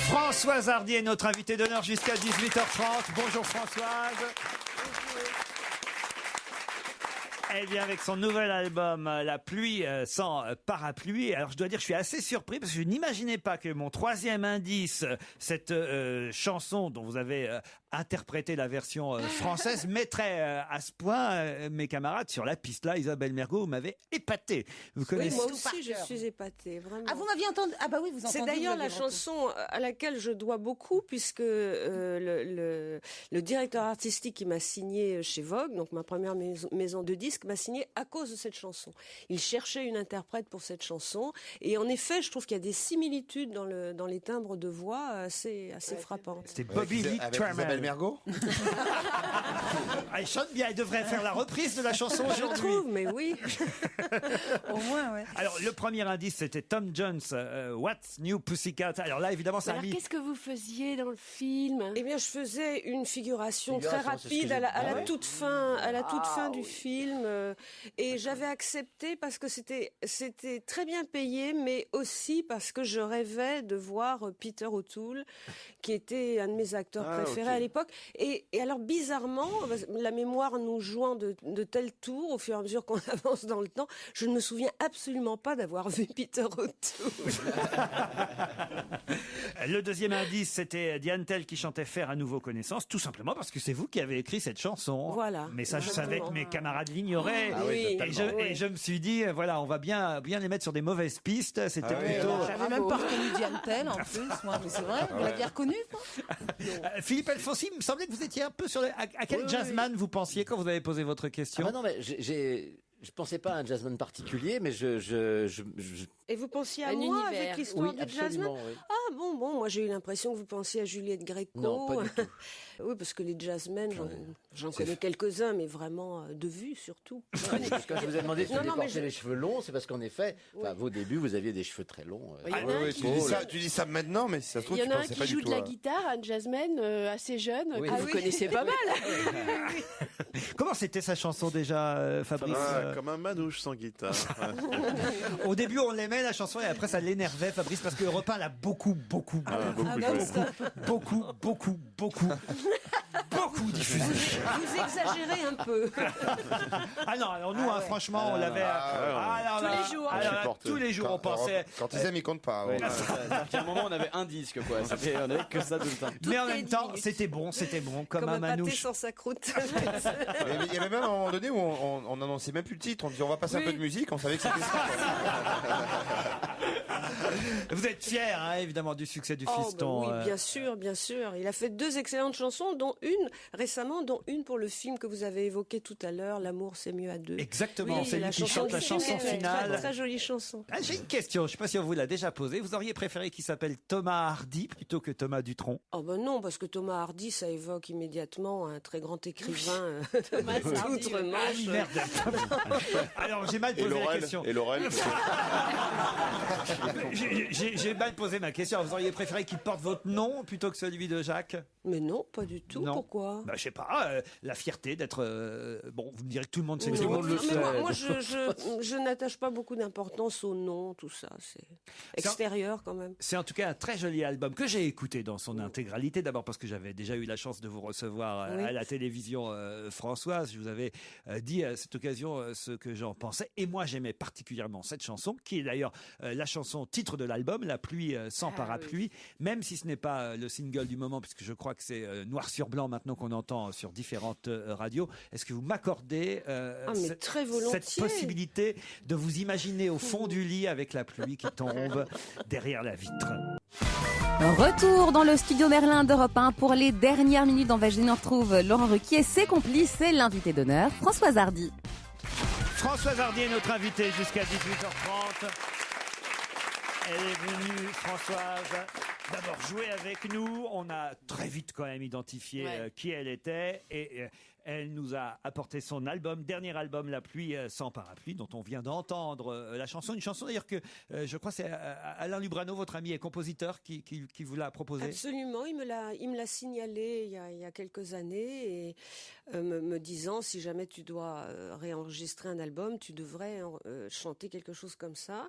Françoise Hardy est notre invitée d'honneur jusqu'à 18h30. Bonjour Françoise. Elle vient avec son nouvel album La pluie sans parapluie. Alors je dois dire, je suis assez surpris parce que je n'imaginais pas que mon troisième indice, cette chanson dont vous avez interprété la version française, mettrait à ce point mes camarades sur la piste. Là, Isabelle Mergo, vous m'avez épaté. Vous connaissez. Oui, moi aussi, je suis épatée, vraiment. Ah, vous m'aviez entendu? Ah bah oui, vous entendez. C'est d'ailleurs la chanson à laquelle je dois beaucoup, puisque le directeur artistique qui m'a signé chez Vogue, donc ma première maison de disques, m'a signé à cause de cette chanson. Il cherchait une interprète pour cette chanson, et en effet, je trouve qu'il y a des similitudes dans les timbres de voix assez frappantes. C'était Bobby Lee Trammell. Mergo. Elle chante bien, elle devrait faire la reprise de la chanson Je aujourd'hui. trouve, mais oui. Au moins, ouais. Alors, le premier indice, c'était Tom Jones, What's New Pussycat. Alors là, évidemment, ça a Alors, mis... qu'est-ce que vous faisiez dans le film? Eh bien, je faisais une figuration très Figuration, c'est ce rapide que à la j'ai- toute fin, du film, et j'avais accepté parce que c'était très bien payé, mais aussi parce que je rêvais de voir Peter O'Toole, qui était un de mes acteurs préférés à l'époque. Et alors, bizarrement, la mémoire nous jouant de tels tours au fur et à mesure qu'on avance dans le temps, je ne me souviens absolument pas d'avoir vu Peter O'Toole. Le deuxième indice, c'était Diane Tell qui chantait Faire à nouveau connaissance, tout simplement parce que c'est vous qui avez écrit cette chanson. Voilà. Mais ça, je savais que mes camarades l'ignoraient. Ah oui, et je me suis dit, voilà, on va bien les mettre sur des mauvaises pistes. C'était plutôt... J'avais même pas reconnu Diane Tell en plus, moi, mais c'est vrai, vous l'aviez reconnu, quoi? Philippe Alfonsi, il me semblait que vous étiez un peu sur... À quel jazzman vous pensiez quand vous avez posé votre question? Ah bah non, mais Je pensais pas à un jazzman particulier, mais Et vous pensiez à Un moi univers. avec l'histoire Oui, du jazzman? absolument, oui. Ah bon, moi j'ai eu l'impression que vous pensiez à Juliette Gréco. Non, pas du tout. Oui, parce que les jazzmen, j'en connais quelques-uns, mais vraiment de vue surtout. Parce que je vous ai demandé si vous Non, mais portiez les cheveux longs, c'est parce qu'en effet, vos débuts, vous aviez des cheveux très longs. Il y en a un qui- tu dis ça maintenant, mais si ça se trouve, Il y tu en a un pensais qui pas du joue tout de la à- guitare, un jazzman assez jeune, Oui. que Ah vous oui. connaissez pas mal. Comment c'était sa chanson déjà, Fabrice Comme un manouche sans guitare. Au début, on l'aimait la chanson et après, ça l'énervait, Fabrice, parce que Europe 1 l'a beaucoup diffusé. Vous exagérez un peu. Ah non, alors nous, franchement, on l'avait. Tous les jours, on pensait. Quand ils aiment, ils comptent pas. Ouais, à un moment, on avait un disque, quoi. On avait que ça tout le temps. Mais en même temps, c'était bon, comme un pâté manouche. sans sa croûte. Mais il y avait même un moment donné où on annonçait même plus le titre. On disait on va passer un peu de musique. On savait que c'était ça. Vous êtes fiers, hein, évidemment, du succès du fiston. Oui, bien sûr, bien sûr. Il a fait 2 excellentes chansons, dont une pour le film que vous avez évoqué tout à l'heure, L'amour c'est mieux à 2. Exactement, Oui, c'est lui qui chante la chanson finale. Très, très jolie chanson. Ah, j'ai une question, je ne sais pas si on vous l'a déjà posée. Vous auriez préféré qu'il s'appelle Thomas Hardy plutôt que Thomas Dutronc? Oh ben non, parce que Thomas Hardy, ça évoque immédiatement un très grand écrivain d'outre-Manche. Merde. Alors, j'ai mal posé la question. Et Laurel J'ai mal posé ma question. Vous auriez préféré qu'il porte votre nom plutôt que celui de Jacques? Mais non, pas du tout. Non. Pourquoi? Je sais pas, la fierté d'être... bon, vous me direz que tout le monde sait que c'est Non, votre mais nom. moi, je n'attache pas beaucoup d'importance au nom, tout ça. C'est extérieur quand même. C'est en tout cas un très joli album que j'ai écouté dans son intégralité. D'abord parce que j'avais déjà eu la chance de vous recevoir à la télévision Françoise. Je vous avais dit à cette occasion ce que j'en pensais. Et moi, j'aimais particulièrement cette chanson, qui est d'ailleurs la chanson titre de l'album, La pluie sans parapluie. Même si ce n'est pas le single du moment, puisque je crois que c'est noir sur blanc maintenant qu'on entend sur différentes radios. Est-ce que vous m'accordez très volontiers. cette possibilité de vous imaginer au fond du lit avec la pluie qui tombe derrière la vitre? Retour dans le studio Merlin d'Europe 1 pour les dernières minutes d'On va gêner. On retrouve Laurent Ruquier et ses complices et l'invité d'honneur, Françoise Hardy. Françoise Hardy est notre invitée jusqu'à 18h30. Elle est venue, Françoise, d'abord jouer avec nous. On a très vite quand même identifié qui elle était et elle nous a apporté son album, dernier album, La pluie sans parapluie, dont on vient d'entendre la chanson. Une chanson d'ailleurs que je crois c'est Alain Lubrano, votre ami et compositeur, qui vous l'a proposé. Absolument, il me l'a signalé il y a quelques années et me disant si jamais tu dois réenregistrer un album, tu devrais chanter quelque chose comme ça.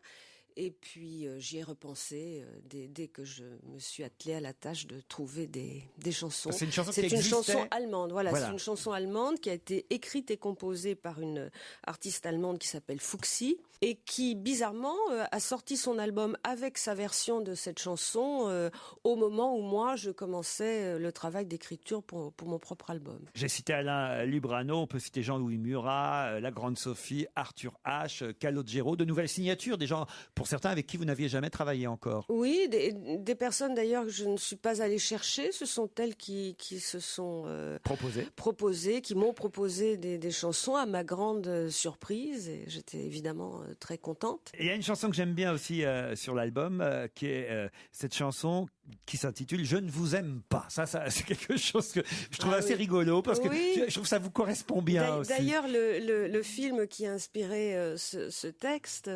Et puis j'y ai repensé dès que je me suis attelée à la tâche de trouver des chansons. C'est une chanson chanson allemande. Voilà, c'est une chanson allemande qui a été écrite et composée par une artiste allemande qui s'appelle Fuxi et qui bizarrement a sorti son album avec sa version de cette chanson au moment où moi je commençais le travail d'écriture pour mon propre album. J'ai cité Alain Lubrano, on peut citer Jean-Louis Murat, La Grande Sophie, Arthur H, Calogero, de nouvelles signatures, des gens pour certains avec qui vous n'aviez jamais travaillé encore. Oui, des personnes d'ailleurs que je ne suis pas allée chercher, ce sont elles qui se sont proposées, qui m'ont proposé des chansons à ma grande surprise et j'étais évidemment très contente. Il y a une chanson que j'aime bien aussi sur l'album qui est cette chanson qui s'intitule Je ne vous aime pas. Ça c'est quelque chose que je trouve assez rigolo parce que je trouve que ça vous correspond bien aussi. D'ailleurs, le film qui a inspiré ce texte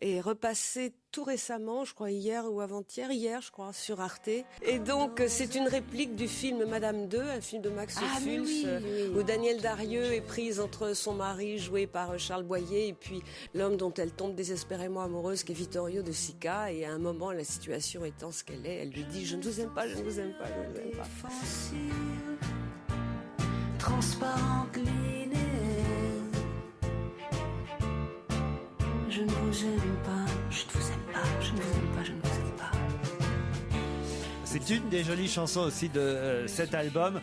est repassé tout récemment, je crois hier ou avant-hier, je crois, sur Arte. Et donc, c'est une réplique du film Madame 2, un film de Max Ophuls, où Danielle Darieux est prise entre son mari, joué par Charles Boyer, et puis l'homme dont elle tombe désespérément amoureuse, qui est Vittorio De Sica. Et à un moment, la situation étant ce qu'elle est, elle lui dit « Je ne vous aime pas, je ne vous aime pas, je ne vous aime pas. » Transparente linéaire, je ne vous aime pas, je ne vous aime pas, je ne vous aime pas, je ne vous aime pas. C'est une des jolies chansons aussi de cet album.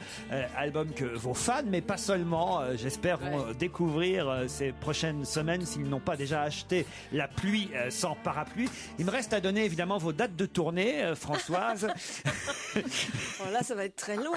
Album que vos fans, mais pas seulement, j'espère, vont découvrir ces prochaines semaines s'ils n'ont pas déjà acheté La pluie sans parapluie. Il me reste à donner évidemment vos dates de tournée, Françoise. Oh là, ça va être très long.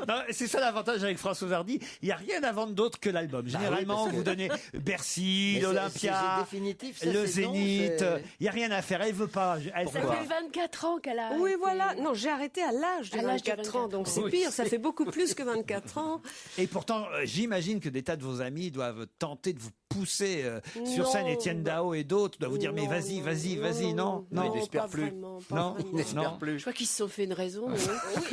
Non, c'est ça l'avantage avec Françoise Hardy. Il n'y a rien à vendre d'autre que l'album. Généralement, vous donnez Bercy, l'Olympia, c'est définitif, ça, le c'est Zénith. long, Il n'y a rien à faire. Elle veut pas. Ça fait 24 ans qu'elle a. Oui, voilà. Non, j'ai arrêté à l'âge de 24 ans, donc c'est Oui. pire. Ça fait beaucoup plus que 24 ans. Et pourtant, j'imagine que des tas de vos amis doivent tenter de vous pousser sur scène. Étienne Dao et d'autres doivent vous dire mais vas-y, non. Non, il n'espère plus. Non, il n'espère plus. Je crois qu'ils se sont fait une raison. Oui,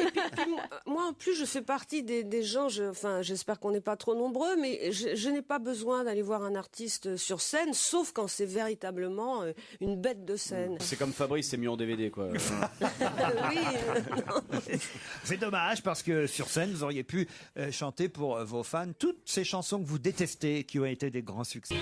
et puis, moi, en plus, je fais partie des gens, j'espère qu'on n'est pas trop nombreux, mais je n'ai pas besoin d'aller voir un artiste sur scène, sauf quand c'est véritablement une bête de scène. C'est comme Fabrice, c'est mieux en DVD, quoi. Oui, C'est dommage parce que sur scène, vous auriez pu chanter pour vos fans toutes ces chansons que vous détestez, qui ont été des grands succès.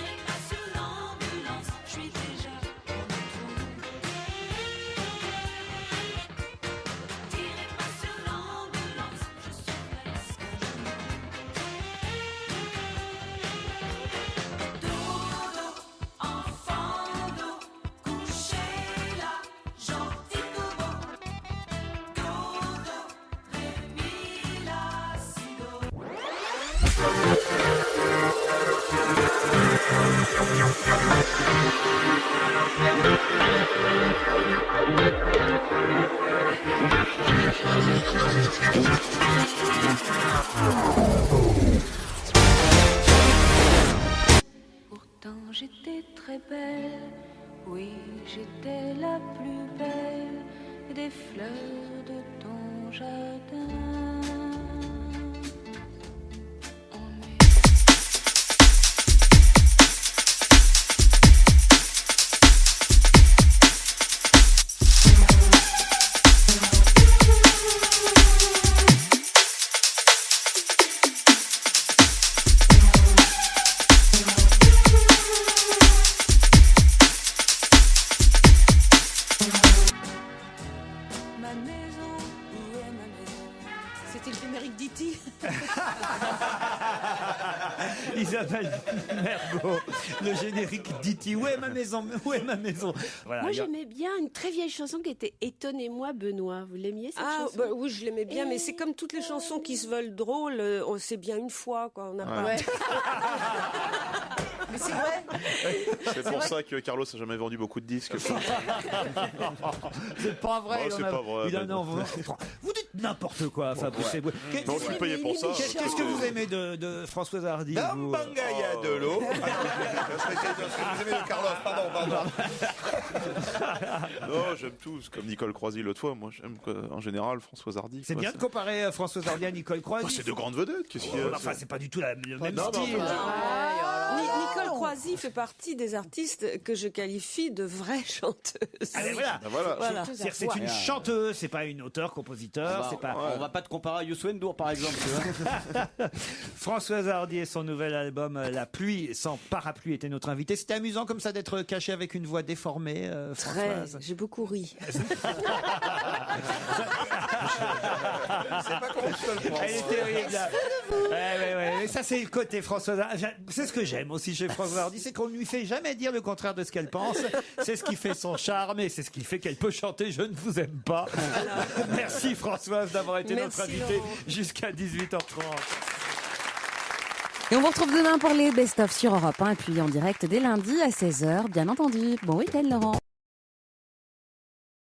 Pourtant j'étais très belle, oui j'étais la plus belle des fleurs de ton jardin. Ma maison, où est ma maison? C'était le générique d'E.T. Isabelle Mergo, le générique d'E.T. Où est ma maison? Où est ma maison? Voilà, Moi, j'aimais bien une très vieille chanson qui était Étonnez-moi, Benoît. Vous l'aimiez, cette chanson? Bah, oui, je l'aimais bien, mais c'est comme toutes les chansons qui se veulent drôles, c'est bien une fois, quoi. On n'a pas. Mais c'est vrai. C'est pour ça que Carlos n'a jamais vendu beaucoup de disques. C'est pas vrai. Non, c'est pas vrai. Vous dites n'importe quoi, Fabrice. Ouais. Non, je suis payé pour ça. Qu'est-ce que vous aimez de Françoise Hardy? Dans Bangaya de l'eau. Vous aimez de Carlos, pardon. Non, j'aime tous. Comme Nicole Croisy l'autre fois, moi j'aime en général Françoise Hardy. C'est bien de comparer Françoise Hardy à Nicole Croisy. C'est de grandes vedettes. Qu'est-ce qu'il y a? Enfin, c'est pas du tout le même Non, style. Nicole Croisy fait partie des artistes que je qualifie de vraies chanteuses. Ah, voilà. Voilà. C'est une chanteuse, c'est pas une auteure-compositeur. On va pas te comparer à Youssou N'Dour, par exemple. Tu vois. Françoise Hardy et son nouvel album La pluie sans parapluie était notre invité. C'était amusant comme ça d'être caché avec une voix déformée, Françoise. Très, j'ai beaucoup ri. C'est pas comme ça le pense. Elle est terrible. Là. Ouais. Et ça, c'est le côté Françoise Hardy. C'est ce que j'aime aussi chez Françoise Hardy, c'est qu'on ne lui fait jamais dire le contraire de ce qu'elle pense. C'est ce qui fait son charme et c'est ce qui fait qu'elle peut chanter Je ne vous aime pas. Merci Françoise d'avoir été notre invitée jusqu'à 18h30. Et on vous retrouve demain pour les best-of sur Europe 1 et puis en direct dès lundi à 16h, bien entendu. Bon week-end, Laurent.